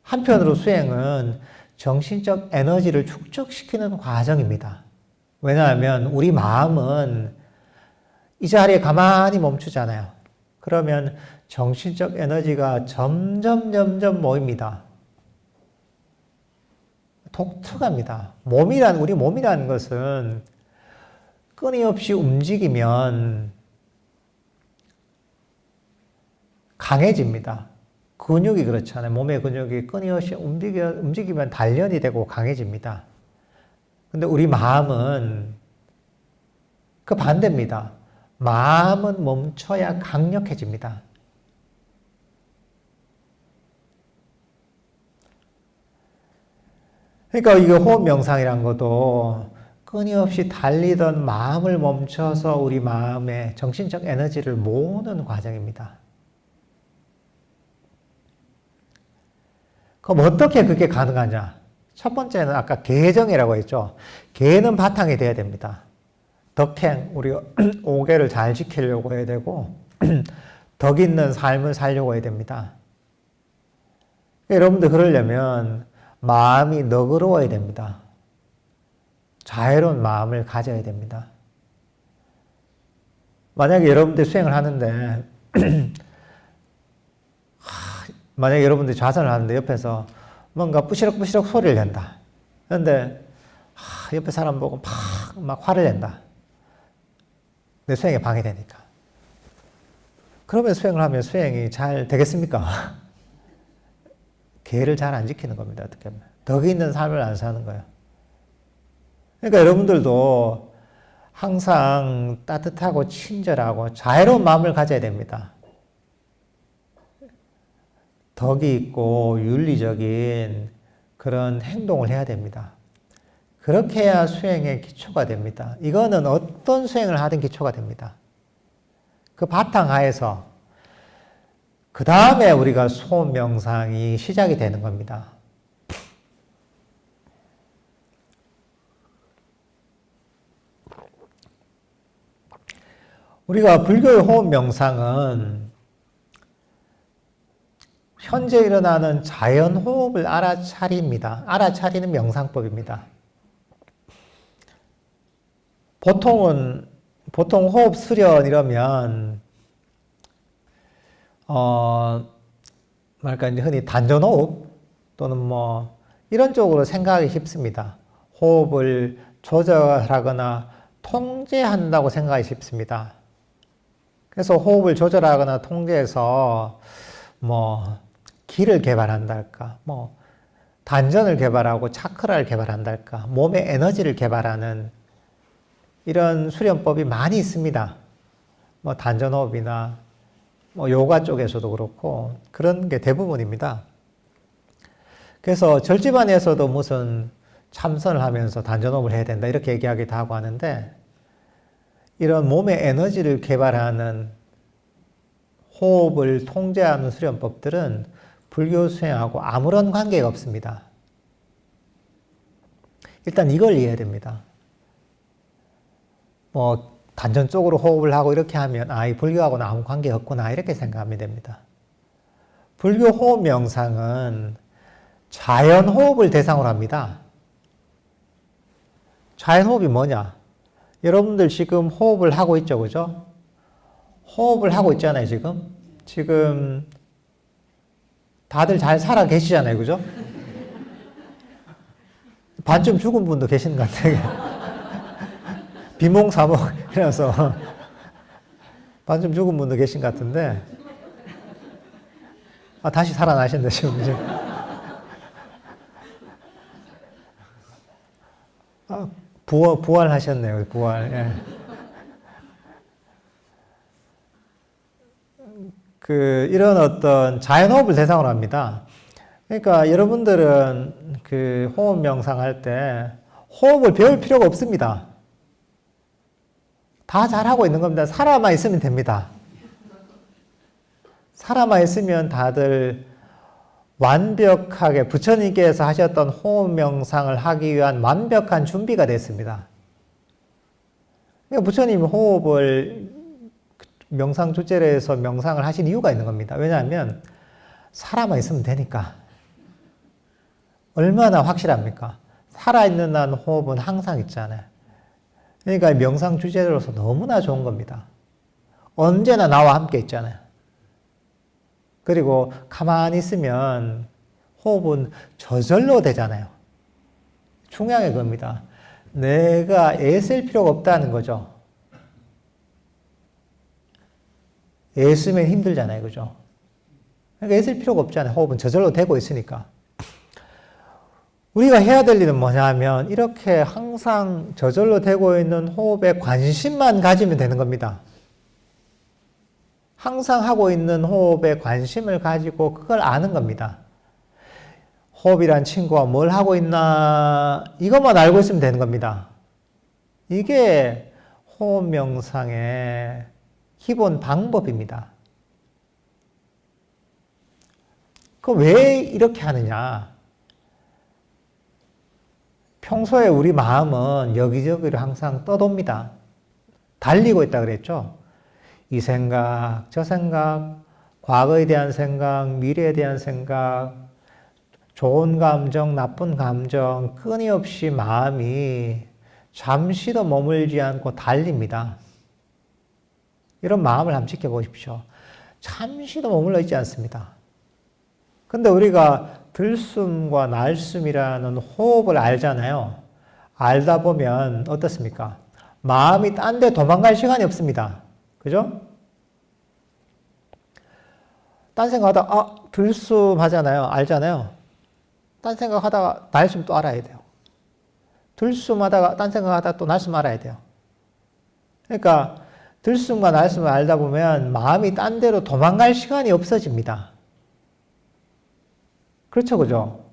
한편으로 수행은 정신적 에너지를 축적시키는 과정입니다. 왜냐하면 우리 마음은 이 자리에 가만히 멈추잖아요. 그러면 정신적 에너지가 점점 모입니다. 독특합니다. 우리 몸이라는 것은 끊임없이 움직이면 강해집니다. 근육이 그렇잖아요. 몸의 근육이 끊임없이 움직이면 단련이 되고 강해집니다. 근데 우리 마음은 그 반대입니다. 마음은 멈춰야 강력해집니다. 그러니까 이게 호흡 명상이란 것도 끊임없이 달리던 마음을 멈춰서 우리 마음의 정신적 에너지를 모으는 과정입니다. 그럼 어떻게 그게 가능하냐? 첫 번째는 아까 계정이라고 했죠. 계는 바탕이 돼야 됩니다. 덕행, 우리 5개를 잘 지키려고 해야 되고 덕 있는 삶을 살려고 해야 됩니다. 여러분들 그러려면 마음이 너그러워야 됩니다. 자애로운 마음을 가져야 됩니다. 만약에 여러분들 수행을 하는데 만약에 여러분들이 좌선을 하는데 옆에서 뭔가 뿌시럭뿌시럭 소리를 낸다. 그런데 옆에 사람 보고 막 화를 낸다. 내 수행에 방해되니까. 그러면 수행을 하면 수행이 잘 되겠습니까? 계를 잘 안 지키는 겁니다. 어떻게 보면. 덕이 있는 삶을 안 사는 거예요. 그러니까 여러분들도 항상 따뜻하고 친절하고 자애로운 마음을 가져야 됩니다. 덕이 있고 윤리적인 그런 행동을 해야 됩니다. 그렇게 해야 수행의 기초가 됩니다. 이거는 어떤 수행을 하든 기초가 됩니다. 그 바탕하에서 그 다음에 우리가 소음 명상이 시작이 되는 겁니다. 우리가 불교의 호흡 명상은 현재 일어나는 자연 호흡을 알아차립니다. 알아차리는 명상법입니다. 보통 호흡 수련 이러면 이제 흔히 단전호흡 또는 이런 쪽으로 생각하기 쉽습니다. 호흡을 조절하거나 통제한다고 생각하기 쉽습니다. 그래서 호흡을 조절하거나 통제해서 기를 개발한달까, 단전을 개발하고 차크라를 개발한달까, 몸의 에너지를 개발하는 이런 수련법이 많이 있습니다. 단전호흡이나 요가 쪽에서도 그렇고 그런 게 대부분입니다. 그래서 절집안에서도 무슨 참선을 하면서 단전호흡을 해야 된다 이렇게 얘기하기도 하고 하는데 이런 몸의 에너지를 개발하는 호흡을 통제하는 수련법들은 불교 수행하고 아무런 관계가 없습니다. 일단 이걸 이해해야 됩니다. 단전 쪽으로 호흡을 하고 이렇게 하면 이 불교하고는 아무 관계가 없구나 이렇게 생각하면 됩니다. 불교 호흡 명상은 자연 호흡을 대상으로 합니다. 자연 호흡이 뭐냐? 여러분들 지금 호흡을 하고 있죠, 그죠? 호흡을 하고 있잖아요, 지금. 지금 다들 잘 살아 계시잖아요, 그죠? 반쯤 죽은 분도 계시는 것 같아요. 비몽사몽 이라서 반쯤 죽은 분도 계신 것 같은데 다시 살아나셨네 지금. 부활하셨네요. 부활. 예. 이런 어떤 자연호흡을 대상으로 합니다. 그러니까 여러분들은 그 호흡 명상할 때 호흡을 배울 필요가 없습니다. 다 잘하고 있는 겁니다. 살아만 있으면 됩니다. 살아만 있으면 다들 완벽하게 부처님께서 하셨던 호흡 명상을 하기 위한 완벽한 준비가 됐습니다. 그러니까 부처님이 호흡을 명상 주제로 해서 명상을 하신 이유가 있는 겁니다. 왜냐하면 살아만 있으면 되니까. 얼마나 확실합니까? 살아있는 한 호흡은 항상 있잖아요. 그러니까 명상 주제로서 너무나 좋은 겁니다. 언제나 나와 함께 있잖아요. 그리고 가만히 있으면 호흡은 저절로 되잖아요. 중요한 게 그겁니다. 내가 애쓸 필요가 없다는 거죠. 애쓰면 힘들잖아요. 그죠? 그러니까 애쓸 필요가 없잖아요. 호흡은 저절로 되고 있으니까. 우리가 해야 될 일은 뭐냐면 이렇게 항상 저절로 되고 있는 호흡에 관심만 가지면 되는 겁니다. 항상 하고 있는 호흡에 관심을 가지고 그걸 아는 겁니다. 호흡이란 친구가 뭘 하고 있나 이것만 알고 있으면 되는 겁니다. 이게 호흡 명상의 기본 방법입니다. 그럼 왜 이렇게 하느냐? 평소에 우리 마음은 여기저기로 항상 떠돕니다. 달리고 있다 그랬죠? 이 생각, 저 생각, 과거에 대한 생각, 미래에 대한 생각, 좋은 감정, 나쁜 감정, 끊임없이 마음이 잠시도 머물지 않고 달립니다. 이런 마음을 한번 지켜보십시오. 잠시도 머물러 있지 않습니다. 근데 우리가 들숨과 날숨이라는 호흡을 알잖아요. 알다 보면 어떻습니까? 마음이 딴 데 도망갈 시간이 없습니다. 그죠? 딴 생각하다가 들숨 하잖아요. 알잖아요. 딴 생각하다가 날숨 또 알아야 돼요. 들숨 하다가 딴 생각하다가 또 날숨 알아야 돼요. 그러니까 들숨과 날숨을 알다 보면 마음이 딴 데로 도망갈 시간이 없어집니다. 그렇죠, 그죠?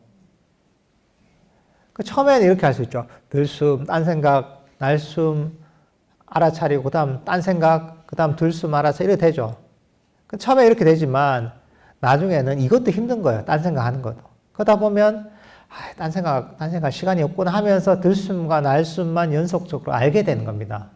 처음에는 이렇게 할 수 있죠. 들숨, 딴 생각, 날숨, 알아차리고, 그 다음 딴 생각, 그 다음 들숨, 알아차리고, 이렇게 되죠. 처음에 이렇게 되지만, 나중에는 이것도 힘든 거예요. 딴 생각 하는 것도. 그러다 보면, 딴 생각 시간이 없구나 하면서 들숨과 날숨만 연속적으로 알게 되는 겁니다.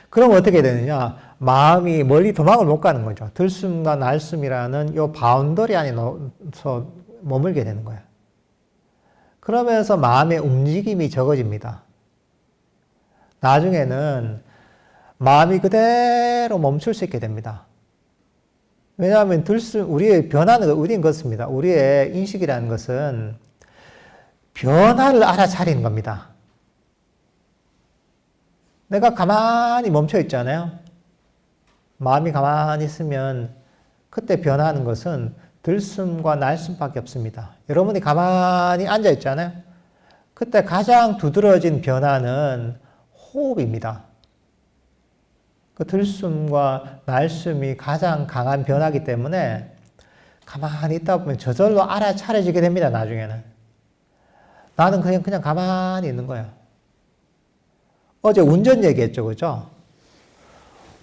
그럼 어떻게 되느냐? 마음이 멀리 도망을 못 가는 거죠. 들숨과 날숨이라는 이 바운더리 안에서 머물게 되는 거예요. 그러면서 마음의 움직임이 적어집니다. 나중에는 마음이 그대로 멈출 수 있게 됩니다. 왜냐하면 우리의 변화는 우리는 그렇습니다. 우리의 인식이라는 것은 변화를 알아차리는 겁니다. 내가 가만히 멈춰 있잖아요. 마음이 가만히 있으면 그때 변하는 것은 들숨과 날숨밖에 없습니다. 여러분이 가만히 앉아 있잖아요. 그때 가장 두드러진 변화는 호흡입니다. 그 들숨과 날숨이 가장 강한 변화이기 때문에 가만히 있다 보면 저절로 알아차려지게 됩니다. 나중에는. 나는 그냥 가만히 있는 거예요. 어제 운전 얘기했죠. 그죠?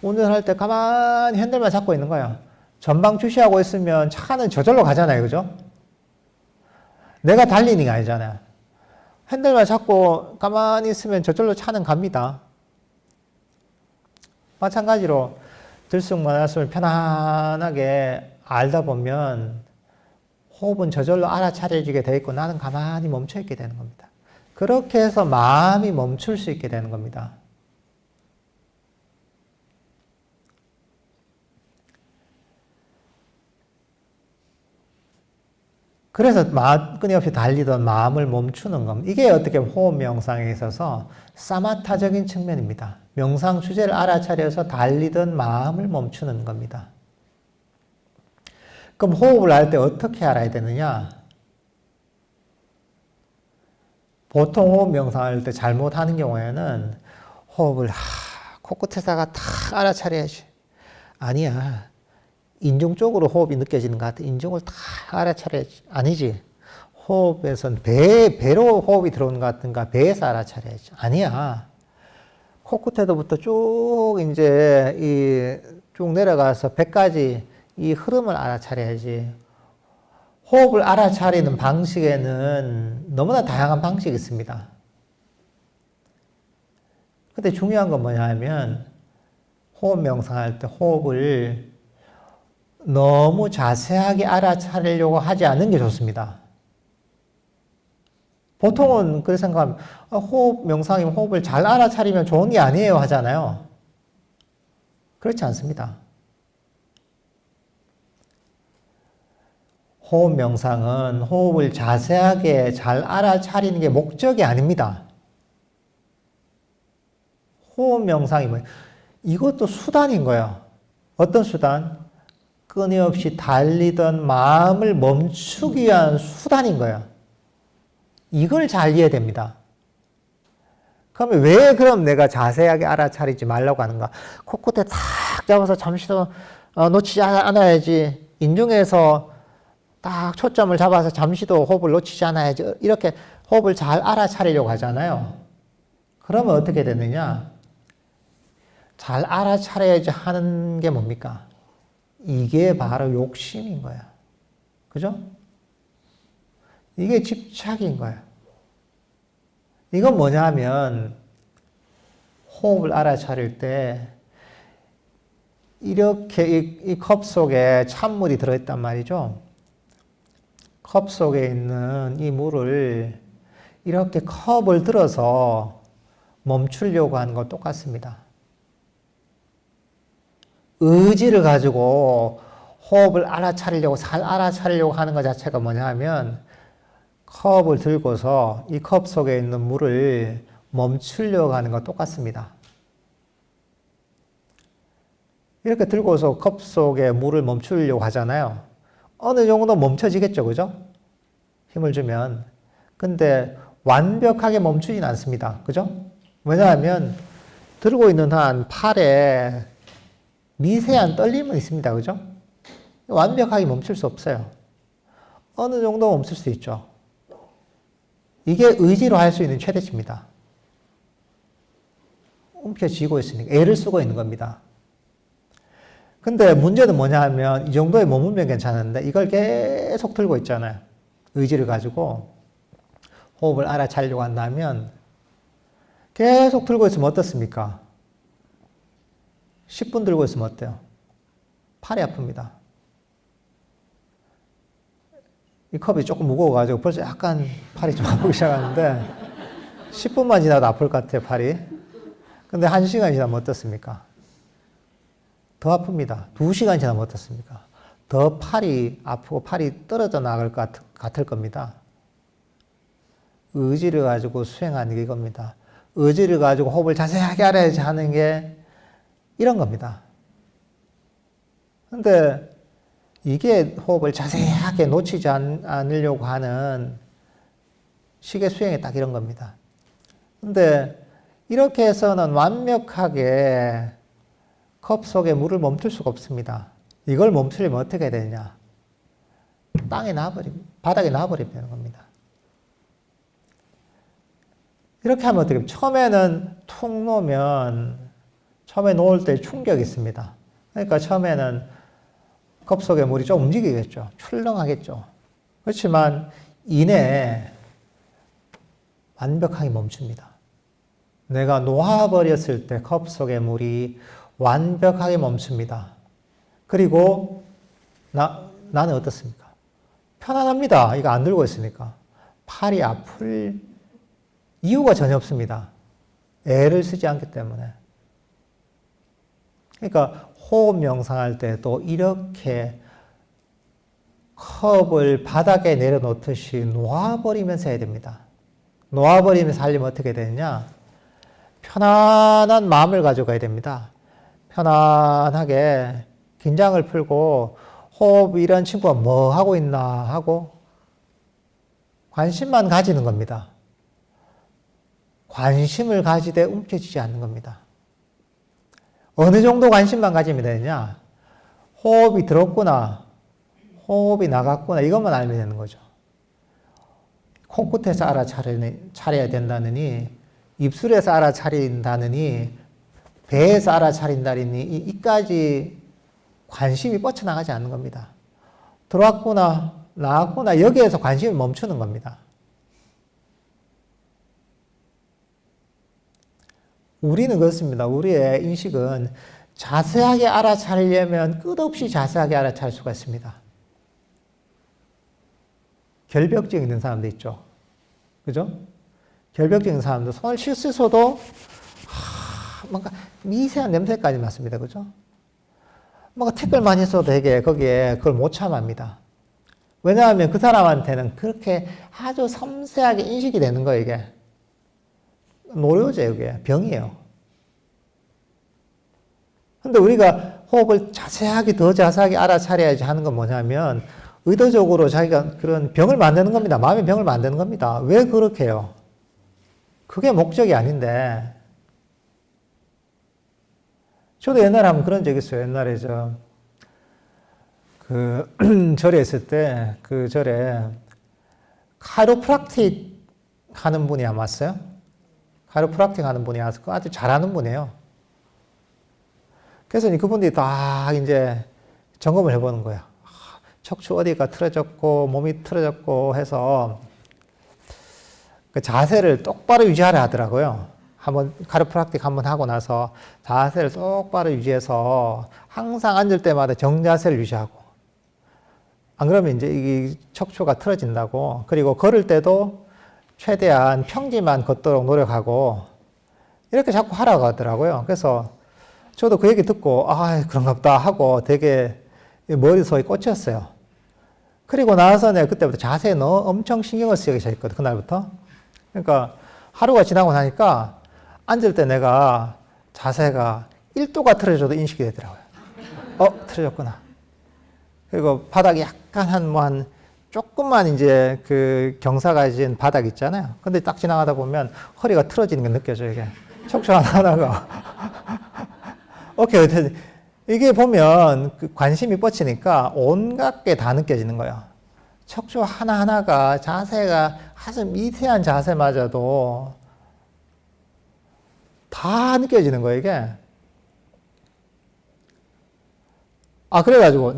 운전할 때 가만히 핸들만 잡고 있는 거예요. 전방 주시하고 있으면 차는 저절로 가잖아요. 그죠? 내가 달리는 게 아니잖아요. 핸들만 잡고 가만히 있으면 저절로 차는 갑니다. 마찬가지로 들숨과 날숨을 편안하게 알다 보면 호흡은 저절로 알아차려지게 돼 있고 나는 가만히 멈춰 있게 되는 겁니다. 그렇게 해서 마음이 멈출 수 있게 되는 겁니다. 그래서 끊임없이 달리던 마음을 멈추는 겁니다. 이게 어떻게 호흡 명상에 있어서 사마타적인 측면입니다. 명상 주제를 알아차려서 달리던 마음을 멈추는 겁니다. 그럼 호흡을 할 때 어떻게 알아야 되느냐? 보통 호흡 명상할 때 잘못하는 경우에는 호흡을 코끝에다가 탁 알아차려야지. 아니야. 인중 쪽으로 호흡이 느껴지는 것 같아. 인중을 다 알아차려야지. 아니지. 호흡에선 배로 호흡이 들어오는 것 같은가? 배에서 알아차려야지. 아니야. 코끝에서부터 쭉 이제 쭉 내려가서 배까지 이 흐름을 알아차려야지. 호흡을 알아차리는 방식에는 너무나 다양한 방식이 있습니다. 근데 중요한 건 뭐냐 하면 호흡 명상할 때 호흡을 너무 자세하게 알아차리려고 하지 않는 게 좋습니다. 보통은 그렇게 생각하면 호흡 명상이면 호흡을 잘 알아차리면 좋은 게 아니에요 하잖아요. 그렇지 않습니다. 호흡 명상은 호흡을 자세하게 잘 알아차리는 게 목적이 아닙니다. 호흡 명상이 뭐예요? 이것도 수단인 거예요. 어떤 수단? 끊임없이 달리던 마음을 멈추기 위한 수단인 거예요. 이걸 잘 이해해야 됩니다. 그러면 왜 그럼 내가 자세하게 알아차리지 말라고 하는가? 코끝에 탁 잡아서 잠시도 놓치지 않아야지. 인중에서 딱 초점을 잡아서 잠시도 호흡을 놓치지 않아야지. 이렇게 호흡을 잘 알아차리려고 하잖아요. 그러면 어떻게 되느냐? 잘 알아차려야지 하는 게 뭡니까? 이게 바로 욕심인 거야. 그죠? 이게 집착인 거야. 이건 뭐냐 하면 호흡을 알아차릴 때 이렇게 이 컵 속에 찬물이 들어있단 말이죠. 컵 속에 있는 이 물을 이렇게 컵을 들어서 멈추려고 하는 것 똑같습니다. 의지를 가지고 호흡을 알아차리려고, 잘 알아차리려고 하는 것 자체가 뭐냐 하면 컵을 들고서 이 컵 속에 있는 물을 멈추려고 하는 것 똑같습니다. 이렇게 들고서 컵 속에 물을 멈추려고 하잖아요. 어느 정도 멈춰지겠죠, 그죠? 힘을 주면. 근데 완벽하게 멈추진 않습니다. 그죠? 왜냐하면 들고 있는 한 팔에 미세한 떨림은 있습니다. 그죠? 완벽하게 멈출 수 없어요. 어느 정도 멈출 수 있죠. 이게 의지로 할 수 있는 최대치입니다. 움켜쥐고 있으니까 애를 쓰고 있는 겁니다. 근데 문제는 뭐냐 하면 이 정도의 몸무게는 괜찮은데 이걸 계속 들고 있잖아요. 의지를 가지고 호흡을 알아차리려고 한다면 계속 들고 있으면 어떻습니까? 10분 들고 있으면 어때요? 팔이 아픕니다. 이 컵이 조금 무거워가지고 벌써 약간 팔이 좀 아프기 시작하는데 10분만 지나도 아플 것 같아요, 팔이. 근데 1시간 지나면 어떻습니까? 더 아픕니다. 2시간 지나면 어떻습니까? 더 팔이 아프고 팔이 떨어져 나갈 것 같을 겁니다. 의지를 가지고 수행하는 게 이겁니다. 의지를 가지고 호흡을 자세하게 알아야지 하는 게 이런 겁니다. 근데 이게 호흡을 자세하게 놓치지 않으려고 하는 식의 수행이 딱 이런 겁니다. 근데 이렇게 해서는 완벽하게 컵 속에 물을 멈출 수가 없습니다. 이걸 멈추려면 어떻게 해야 되느냐? 바닥에 놔버리면 되는 겁니다. 이렇게 하면 어떻게 해요? 처음에는 툭 놓으면 처음에 놓을 때 충격이 있습니다. 그러니까 처음에는 컵 속에 물이 좀 움직이겠죠. 출렁하겠죠. 그렇지만 이내에 완벽하게 멈춥니다. 내가 놓아버렸을 때 컵 속의 물이 완벽하게 멈춥니다. 그리고 나는 어떻습니까? 편안합니다. 이거 안 들고 있으니까. 팔이 아플 이유가 전혀 없습니다. 애를 쓰지 않기 때문에. 그러니까 호흡 명상할 때도 이렇게 컵을 바닥에 내려놓듯이 놓아버리면서 해야 됩니다. 놓아버리면서 하려면 어떻게 되느냐? 편안한 마음을 가져가야 됩니다. 편안하게 긴장을 풀고 호흡 이런 친구가 뭐 하고 있나 하고 관심만 가지는 겁니다. 관심을 가지되 움켜쥐지 않는 겁니다. 어느 정도 관심만 가지면 되느냐? 호흡이 들었구나, 호흡이 나갔구나, 이것만 알면 되는 거죠. 코끝에서 알아차려야 된다느니, 입술에서 알아차린다느니, 배에서 알아차린다느니, 이까지 관심이 뻗쳐나가지 않는 겁니다. 들어왔구나, 나왔구나, 여기에서 관심이 멈추는 겁니다. 우리는 그렇습니다. 우리의 인식은 자세하게 알아차리려면 끝없이 자세하게 알아차릴 수가 있습니다. 결벽증 있는 사람도 있죠. 그죠? 결벽증 있는 사람도 손을 씻어도 뭔가 미세한 냄새까지 맡습니다. 그죠? 뭔가 태클만 있어도 되게 거기에 그걸 못 참합니다. 왜냐하면 그 사람한테는 그렇게 아주 섬세하게 인식이 되는 거예요, 이게. 노려져요, 이게. 병이에요. 근데 우리가 호흡을 더 자세하게 알아차려야지 하는 건 뭐냐면, 의도적으로 자기가 그런 병을 만드는 겁니다. 마음의 병을 만드는 겁니다. 왜 그렇게 해요? 그게 목적이 아닌데. 저도 옛날에 한번 그런 적 있어요. 옛날에 절에 있을 때, 그 절에 카이로프락틱 하는 분이 아마 왔어요. 카이로프락틱 하는 분이 와서 아주 잘하는 분이에요. 그래서 그분들이 다 이제 점검을 해보는 거예요. 척추 어디가 틀어졌고, 몸이 틀어졌고 해서 그 자세를 똑바로 유지하라 하더라고요. 카이로프락틱 한번 하고 나서 자세를 똑바로 유지해서 항상 앉을 때마다 정자세를 유지하고, 안 그러면 이제 이 척추가 틀어진다고. 그리고 걸을 때도 최대한 평지만 걷도록 노력하고, 이렇게 자꾸 하라고 하더라고요. 그래서 저도 그 얘기 듣고, 그런가 보다 하고 되게 머릿속에 꽂혔어요. 그리고 나서 내가 그때부터 자세에 엄청 신경을 쓰기 시작했거든, 그날부터. 그러니까 하루가 지나고 나니까 앉을 때 내가 자세가 1도가 틀어져도 인식이 되더라고요. 틀어졌구나. 그리고 바닥이 약간 한 조금만 이제 그 경사가 진 바닥 있잖아요. 근데 딱 지나가다 보면 허리가 틀어지는 게 느껴져요, 이게. 척추 하나하나가. 오케이. 이게 보면 그 관심이 뻗치니까 온갖 게 다 느껴지는 거예요. 척추 하나하나가 자세가 아주 미세한 자세마저도 다 느껴지는 거예요, 이게. 그래가지고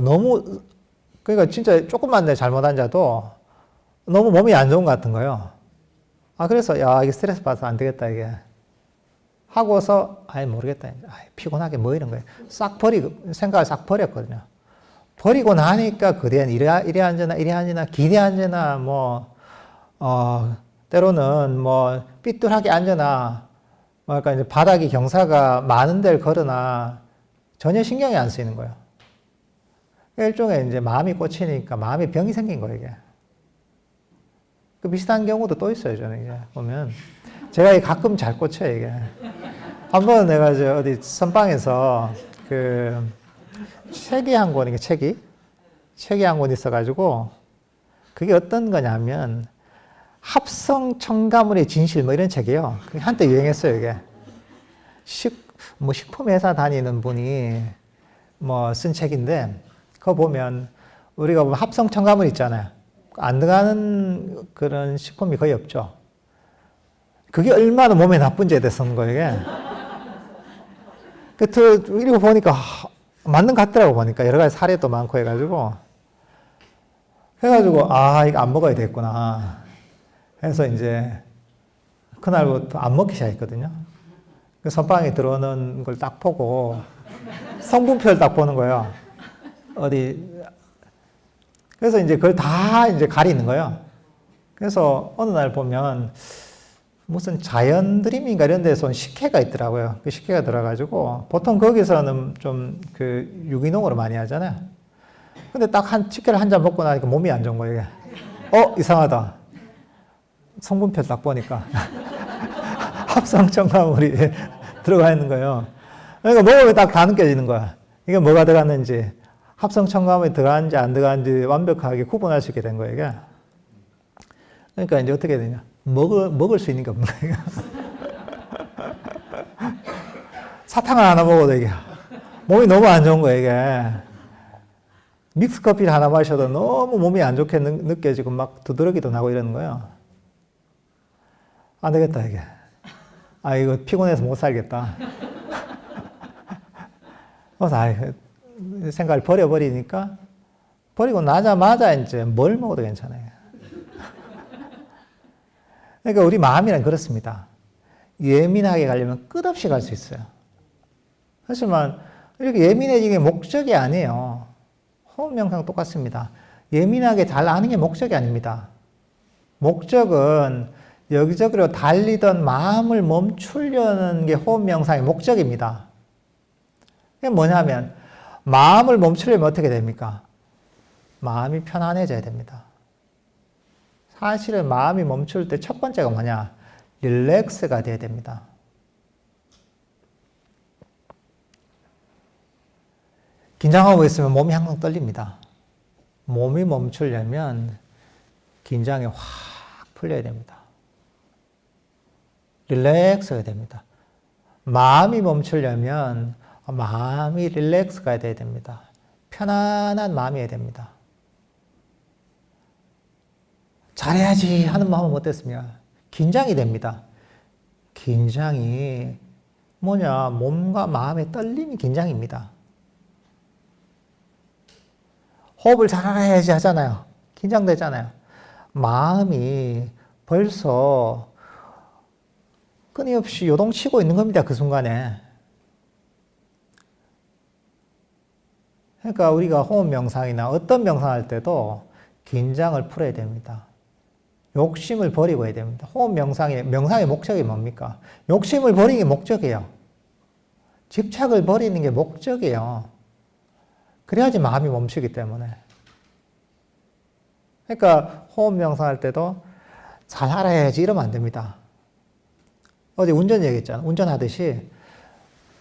그러니까 진짜 조금만 내 잘못 앉아도 너무 몸이 안 좋은 것 같은 거예요. 그래서, 이게 스트레스 받아서 안 되겠다, 이게. 하고서, 모르겠다. 피곤하게 뭐 이런 거예요. 생각을 싹 버렸거든요. 버리고 나니까 그대는 이래 앉으나, 기대 앉으나, 때로는 삐뚤하게 앉으나, 그러니까 이제 바닥이 경사가 많은 데를 걸으나 전혀 신경이 안 쓰이는 거예요. 일종의 이제 마음이 꽂히니까 마음의 병이 생긴 거예요, 이게. 그 비슷한 경우도 또 있어요, 저는 이제 보면. 제가 가끔 잘 꽂혀요, 이게. 한번 내가 어디 선방에서 책이 한 권 있어가지고, 그게 어떤 거냐면, 합성 첨가물의 진실, 이런 책이에요. 그게 한때 유행했어요, 이게. 식품회사 다니는 분이 쓴 책인데, 그거 보면, 우리가 보면 합성 첨가물 있잖아요. 안 들어가는 그런 식품이 거의 없죠. 그게 얼마나 몸에 나쁜지에 대해서 쓴 거예요, 이게. 이거 보니까, 맞는 것 같더라고, 보니까. 여러 가지 사례도 많고 해가지고. 이거 안 먹어야 되겠구나. 해서 이제, 그날부터 안 먹기 시작했거든요. 그 선방에 들어오는 걸 딱 보고, 성분표를 딱 보는 거예요. 그래서 이제 그걸 다 이제 가리는 거예요. 그래서 어느 날 보면, 무슨 자연 드림인가 이런 데서 식혜가 있더라고요. 그 식혜가 들어가지고, 보통 거기서는 좀 유기농으로 많이 하잖아요. 근데 딱 식혜를 한 잔 먹고 나니까 몸이 안 좋은 거예요, 이게. 이상하다. 성분표 딱 보니까. 합성 첨가물이 들어가 있는 거예요. 그러니까 먹으면 딱 다 느껴지는 거야. 이게 뭐가 들어갔는지, 합성 첨가물이 들어갔는지 안 들어갔는지 완벽하게 구분할 수 있게 된 거예요, 이게. 그러니까 이제 어떻게 되냐. 먹을 수 있는 게 없는 거예요. 사탕을 하나 먹어도 이게 몸이 너무 안 좋은 거예요, 이게. 믹스 커피를 하나 마셔도 너무 몸이 안 좋게 느껴지고 막 두드러기도 나고 이러는 거예요. 안 되겠다, 이게. 아, 이거 피곤해서 못 살겠다. 그래서, 생각을 버려버리니까, 버리고 나자마자 이제 뭘 먹어도 괜찮아요. 그러니까 우리 마음이란 그렇습니다. 예민하게 가려면 끝없이 갈 수 있어요. 하지만 이렇게 예민해지는 게 목적이 아니에요. 호흡 명상 똑같습니다. 예민하게 잘 아는 게 목적이 아닙니다. 목적은 여기저기로 달리던 마음을 멈추려는 게 호흡 명상의 목적입니다. 그게 뭐냐면 마음을 멈추려면 어떻게 됩니까? 마음이 편안해져야 됩니다. 사실은 마음이 멈출 때 첫 번째가 뭐냐? 릴렉스가 돼야 됩니다. 긴장하고 있으면 몸이 항상 떨립니다. 몸이 멈추려면 긴장이 확 풀려야 됩니다. 릴렉스가 됩니다. 마음이 멈추려면 마음이 릴렉스가 돼야 됩니다. 편안한 마음이어야 됩니다. 잘해야지 하는 마음은 어땠습니까? 긴장이 됩니다. 긴장이 뭐냐? 몸과 마음의 떨림이 긴장입니다. 호흡을 잘해야지 하잖아요. 긴장되잖아요. 마음이 벌써 끊임없이 요동치고 있는 겁니다. 그 순간에. 그러니까 우리가 호흡 명상이나 어떤 명상할 때도 긴장을 풀어야 됩니다. 욕심을 버리고 해야 됩니다. 호흡 명상의 목적이 뭡니까? 욕심을 버리는 게 목적이에요. 집착을 버리는 게 목적이에요. 그래야지 마음이 멈추기 때문에. 그러니까 호흡 명상할 때도 잘 알아야지 이러면 안 됩니다. 어제 운전 얘기했잖아. 운전하듯이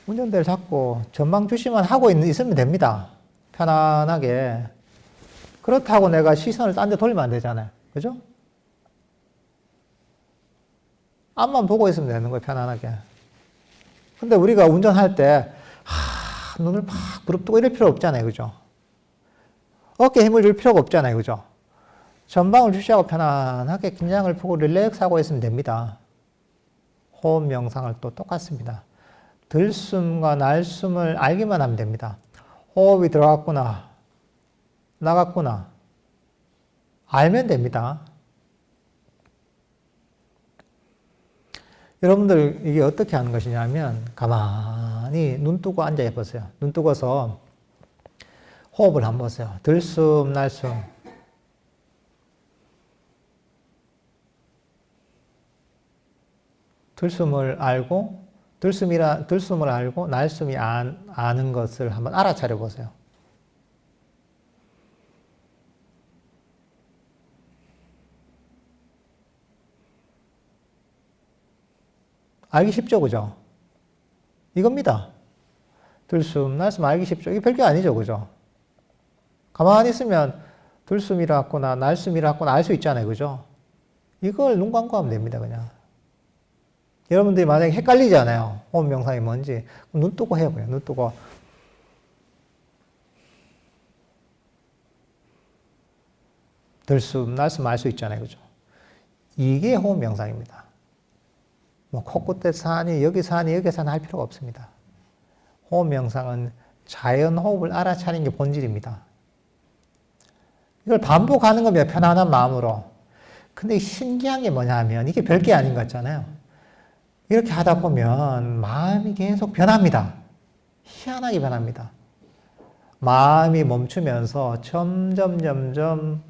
운전대를 잡고 전방 주시만 하고 있으면 됩니다. 편안하게. 그렇다고 내가 시선을 딴 데 돌리면 안 되잖아요. 그죠? 앞만 보고 있으면 되는 거예요. 편안하게. 근데 우리가 운전할 때 눈을 팍 부릅뜨고 이럴 필요 없잖아요. 그죠? 어깨에 힘을 줄 필요가 없잖아요. 그죠? 전방을 주시하고 편안하게 긴장을 푸고 릴렉스하고 있으면 됩니다. 호흡 명상을 또 똑같습니다. 들숨과 날숨을 알기만 하면 됩니다. 호흡이 들어갔구나, 나갔구나. 알면 됩니다. 여러분들 이게 어떻게 하는 것이냐면 가만히 눈 뜨고 앉아 보세요. 눈 뜨고서 호흡을 한번 보세요. 들숨, 날숨. 들숨을 알고 들숨을 알고 날숨이 아는 것을 한번 알아차려 보세요. 알기 쉽죠, 그죠? 이겁니다. 들숨, 날숨 알기 쉽죠? 이게 별게 아니죠, 그죠? 가만히 있으면 들숨이라거나 날숨이라거나 알 수 있잖아요, 그죠? 이걸 눈 감고 하면 됩니다, 그냥. 여러분들이 만약에 헷갈리잖아요. 호흡 명상이 뭔지. 눈 뜨고 해요, 그냥. 눈 뜨고. 들숨, 날숨 알 수 있잖아요, 그죠? 이게 호흡 명상입니다. 뭐 코끝에 사니 여기 사니 여기 사니 할 필요가 없습니다. 호흡 명상은 자연 호흡을 알아차리는 게 본질입니다. 이걸 반복하는 겁니다. 편안한 마음으로. 근데 신기한 게 뭐냐면 이게 별게 아닌 것 같잖아요. 이렇게 하다 보면 마음이 계속 변합니다. 희한하게 변합니다. 마음이 멈추면서 점점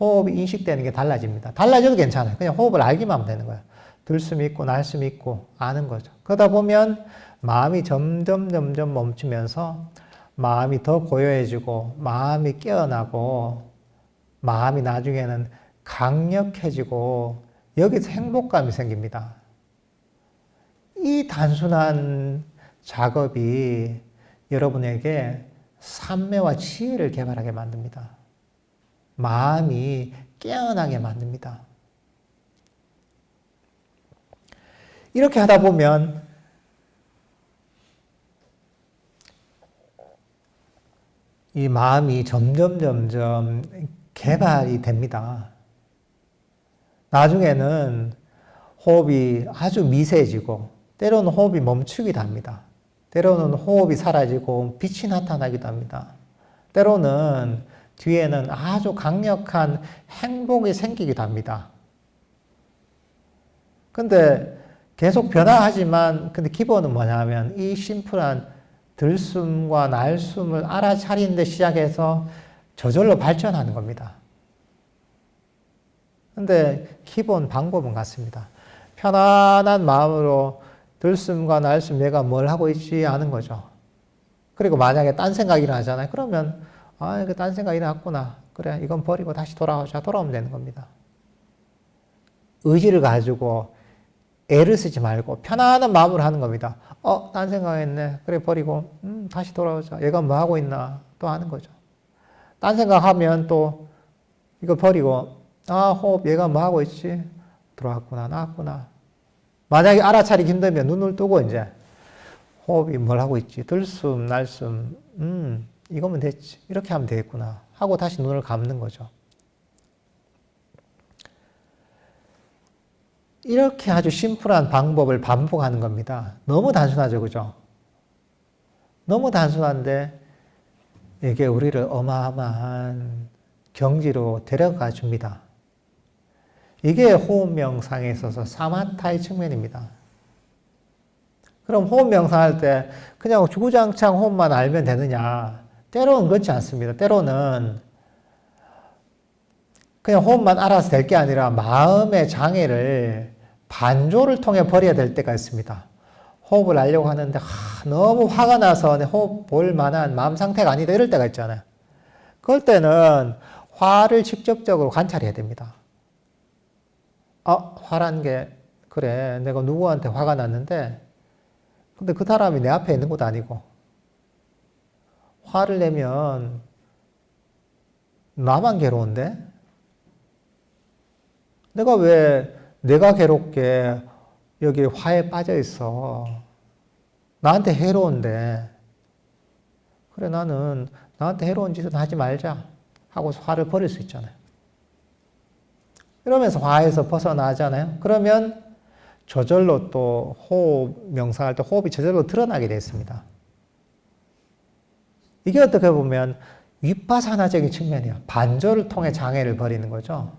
호흡이 인식되는 게 달라집니다. 달라져도 괜찮아요. 그냥 호흡을 알기만 하면 되는 거예요. 들숨이 있고 날숨이 있고 아는 거죠. 그러다 보면 마음이 점점 멈추면서 마음이 더 고요해지고 마음이 깨어나고 마음이 나중에는 강력해지고 여기서 행복감이 생깁니다. 이 단순한 작업이 여러분에게 삼매와 지혜를 개발하게 만듭니다. 마음이 깨어나게 만듭니다. 이렇게 하다 보면 이 마음이 점점 개발이 됩니다. 나중에는 호흡이 아주 미세해지고 때로는 호흡이 멈추기도 합니다. 때로는 호흡이 사라지고 빛이 나타나기도 합니다. 때로는 뒤에는 아주 강력한 행복이 생기기도 합니다. 근데 계속 변화하지만 근데 기본은 뭐냐면 이 심플한 들숨과 날숨을 알아차리는 데 시작해서 저절로 발전하는 겁니다. 근데 기본 방법은 같습니다. 편안한 마음으로 들숨과 날숨 내가 뭘 하고 있지 않은 거죠. 그리고 만약에 딴 생각이 일어나잖아요. 그러면 이거 딴 생각이 일어났구나. 그래, 이건 버리고 다시 돌아오자. 돌아오면 되는 겁니다. 의지를 가지고 애를 쓰지 말고 편안한 마음으로 하는 겁니다. 딴 생각했네. 그래, 버리고 다시 돌아오자. 얘가 뭐 하고 있나 또 하는 거죠. 딴 생각하면 또 이거 버리고 호흡 얘가 뭐 하고 있지? 들어왔구나, 나왔구나. 만약에 알아차리기 힘들면 눈을 뜨고 이제 호흡이 뭘 하고 있지? 들숨, 날숨, 이거면 됐지. 이렇게 하면 되겠구나. 하고 다시 눈을 감는 거죠. 이렇게 아주 심플한 방법을 반복하는 겁니다. 너무 단순하죠, 그죠? 너무 단순한데 이게 우리를 어마어마한 경지로 데려가 줍니다. 이게 호흡 명상에 있어서 사마타의 측면입니다. 그럼 호흡 명상할 때 그냥 주구장창 호흡만 알면 되느냐? 때로는 그렇지 않습니다. 때로는 그냥 호흡만 알아서 될 게 아니라 마음의 장애를 반조를 통해 버려야 될 때가 있습니다. 호흡을 하려고 하는데 너무 화가 나서 내 호흡 볼 만한 마음 상태가 아니다 이럴 때가 있잖아요. 그럴 때는 화를 직접적으로 관찰해야 됩니다. 화란 게 그래 내가 누구한테 화가 났는데 근데 그 사람이 내 앞에 있는 것도 아니고 화를 내면 나만 괴로운데 내가 왜 내가 괴롭게 여기 화에 빠져 있어. 나한테 해로운데. 그래, 나는 나한테 해로운 짓은 하지 말자. 하고 화를 버릴 수 있잖아요. 이러면서 화에서 벗어나잖아요. 그러면 저절로 또 호흡, 명상할 때 호흡이 저절로 드러나게 됐습니다. 이게 어떻게 보면 위파사나적인 측면이에요. 반조를 통해 장애를 버리는 거죠.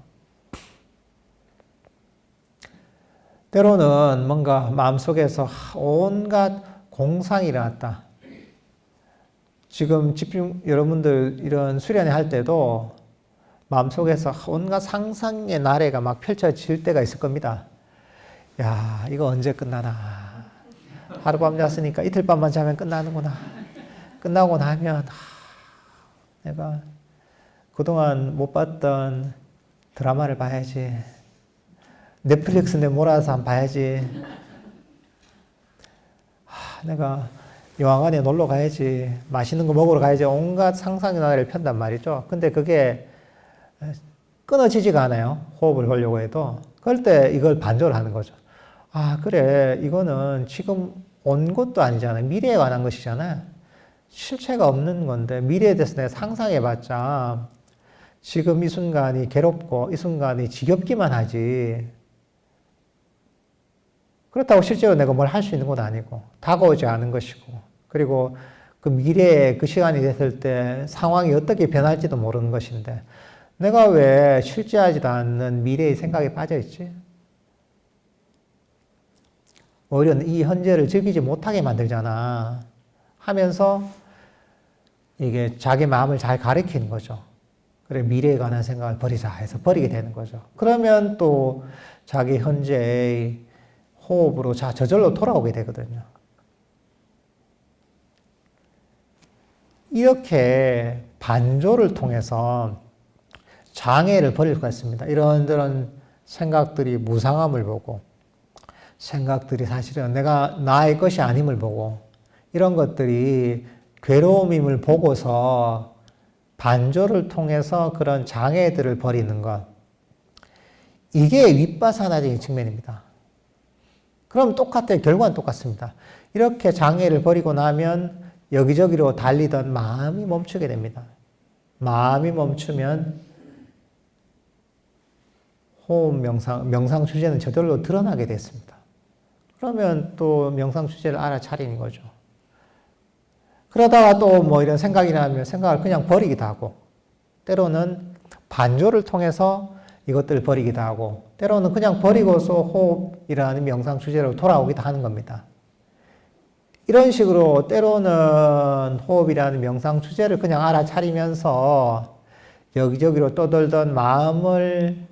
때로는 뭔가 마음속에서 온갖 공상이 일어났다. 지금 집중, 여러분들 이런 수련회 할 때도 마음속에서 온갖 상상의 나래가 막 펼쳐질 때가 있을 겁니다. 야, 이거 언제 끝나나. 하룻밤 잤으니까 이틀 밤만 자면 끝나는구나. 끝나고 나면 내가 그동안 못 봤던 드라마를 봐야지. 넷플릭스 내 몰아서 한번 봐야지. 내가 영화관에 놀러 가야지. 맛있는 거 먹으러 가야지. 온갖 상상의 나래를 편단 말이죠. 근데 그게 끊어지지가 않아요. 호흡을 하려고 해도. 그럴 때 이걸 반조를 하는 거죠. 그래. 이거는 지금 온 것도 아니잖아요. 미래에 관한 것이잖아요. 실체가 없는 건데 미래에 대해서 내가 상상해봤자 지금 이 순간이 괴롭고 이 순간이 지겹기만 하지. 그렇다고 실제로 내가 뭘 할 수 있는 건 아니고 다가오지 않은 것이고 그리고 그 미래에 그 시간이 됐을 때 상황이 어떻게 변할지도 모르는 것인데 내가 왜 실제하지도 않는 미래의 생각에 빠져있지? 오히려 이 현재를 즐기지 못하게 만들잖아 하면서 이게 자기 마음을 잘 가리키는 거죠. 그래 미래에 관한 생각을 버리자 해서 버리게 되는 거죠. 그러면 또 자기 현재의 호흡으로 저절로 돌아오게 되거든요. 이렇게 반조를 통해서 장애를 버릴 수가 있습니다. 이런저런 생각들이 무상함을 보고 생각들이 사실은 내가 나의 것이 아님을 보고 이런 것들이 괴로움임을 보고서 반조를 통해서 그런 장애들을 버리는 것 이게 윗바사나적인 측면입니다. 그럼 똑같아요. 결과는 똑같습니다. 이렇게 장애를 버리고 나면 여기저기로 달리던 마음이 멈추게 됩니다. 마음이 멈추면 호흡 명상 주제는 저절로 드러나게 됐습니다. 그러면 또 명상 주제를 알아차리는 거죠. 그러다가 또 뭐 이런 생각이 나면 생각을 그냥 버리기도 하고, 때로는 반조를 통해서 이것들을 버리기도 하고, 때로는 그냥 버리고서 호흡이라는 명상 주제로 돌아오기도 하는 겁니다. 이런 식으로 때로는 호흡이라는 명상 주제를 그냥 알아차리면서 여기저기로 떠돌던 마음을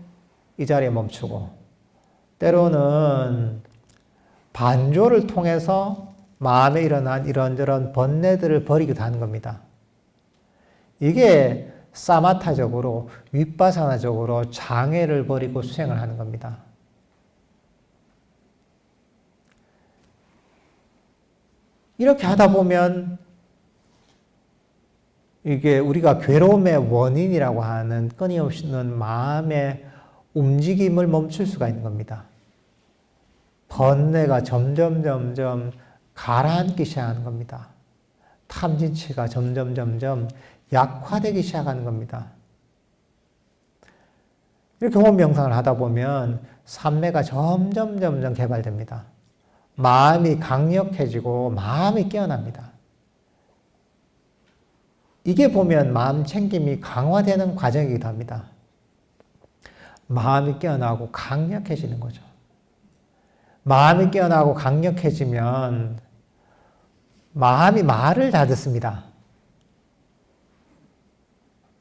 이 자리에 멈추고, 때로는 반조를 통해서 마음에 일어난 이런저런 번뇌들을 버리기도 하는 겁니다. 이게 사마타적으로, 윗바사나적으로 장애를 버리고 수행을 하는 겁니다. 이렇게 하다 보면 이게 우리가 괴로움의 원인이라고 하는 끊임없는 마음의 움직임을 멈출 수가 있는 겁니다. 번뇌가 점점 가라앉기 시작하는 겁니다. 탐진치가 점점 약화되기 시작하는 겁니다. 이렇게 호흡 명상을 하다 보면 삼매가 점점 개발됩니다. 마음이 강력해지고 마음이 깨어납니다. 이게 보면 마음 챙김이 강화되는 과정이기도 합니다. 마음이 깨어나고 강력해지는 거죠. 마음이 깨어나고 강력해지면 마음이 말을 다 듣습니다.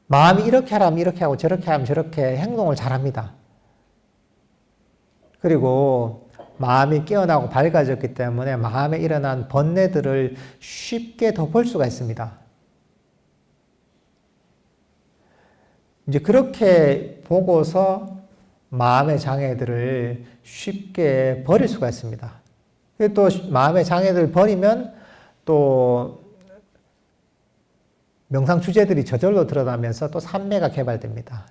마음이 이렇게 하라면 이렇게 하고 저렇게 하면 저렇게 행동을 잘합니다. 그리고 마음이 깨어나고 밝아졌기 때문에 마음에 일어난 번뇌들을 쉽게 덮을 수가 있습니다. 이제 그렇게 보고서 마음의 장애들을 쉽게 버릴 수가 있습니다. 또 마음의 장애들을 버리면 또 명상 주제들이 저절로 드러나면서 또 삼매가 개발됩니다.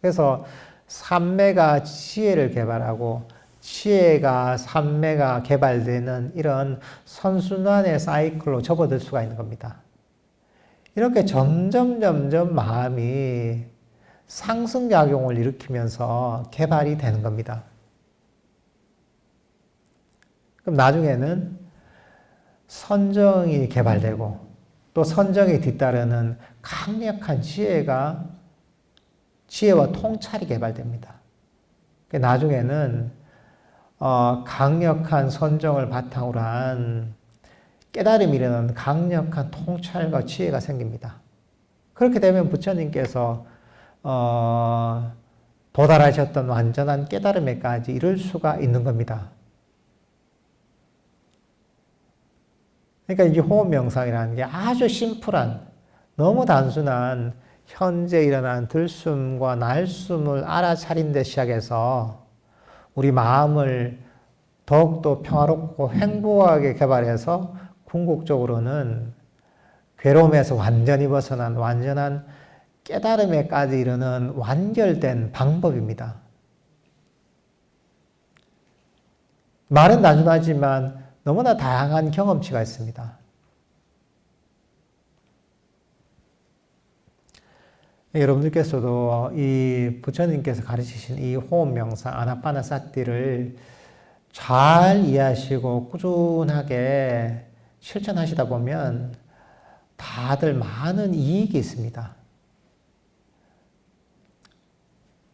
그래서 삼매가 지혜를 개발하고 지혜가 삼매가 개발되는 이런 선순환의 사이클로 접어들 수가 있는 겁니다. 이렇게 점점 마음이 상승작용을 일으키면서 개발이 되는 겁니다. 그럼 나중에는 선정이 개발되고 또 선정에 뒤따르는 강력한 지혜와 통찰이 개발됩니다. 나중에는 강력한 선정을 바탕으로 한 깨달음이 이르는 강력한 통찰과 지혜가 생깁니다. 그렇게 되면 부처님께서 도달하셨던 완전한 깨달음에까지 이를 수가 있는 겁니다. 그러니까 이 호흡 명상이라는 게 아주 심플한, 너무 단순한 현재 일어난 들숨과 날숨을 알아차린 데 시작해서 우리 마음을 더욱더 평화롭고 행복하게 개발해서 궁극적으로는 괴로움에서 완전히 벗어난 완전한 깨달음에까지 이르는 완결된 방법입니다. 말은 단순하지만 너무나 다양한 경험치가 있습니다. 여러분들께서도 이 부처님께서 가르치신 이 호흡 명상 아나파나사티를 잘 이해하시고 꾸준하게 실천하시다 보면 다들 많은 이익이 있습니다.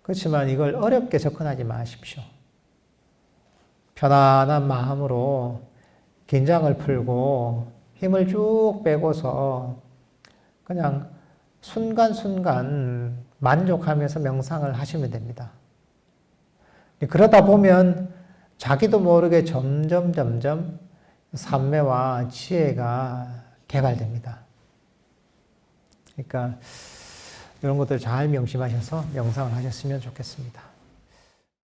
그렇지만 이걸 어렵게 접근하지 마십시오. 편안한 마음으로 긴장을 풀고 힘을 쭉 빼고서 그냥 순간순간 만족하면서 명상을 하시면 됩니다. 그러다 보면 자기도 모르게 점점 삼매와 지혜가 개발됩니다. 그러니까 이런 것들 잘 명심하셔서 명상을 하셨으면 좋겠습니다.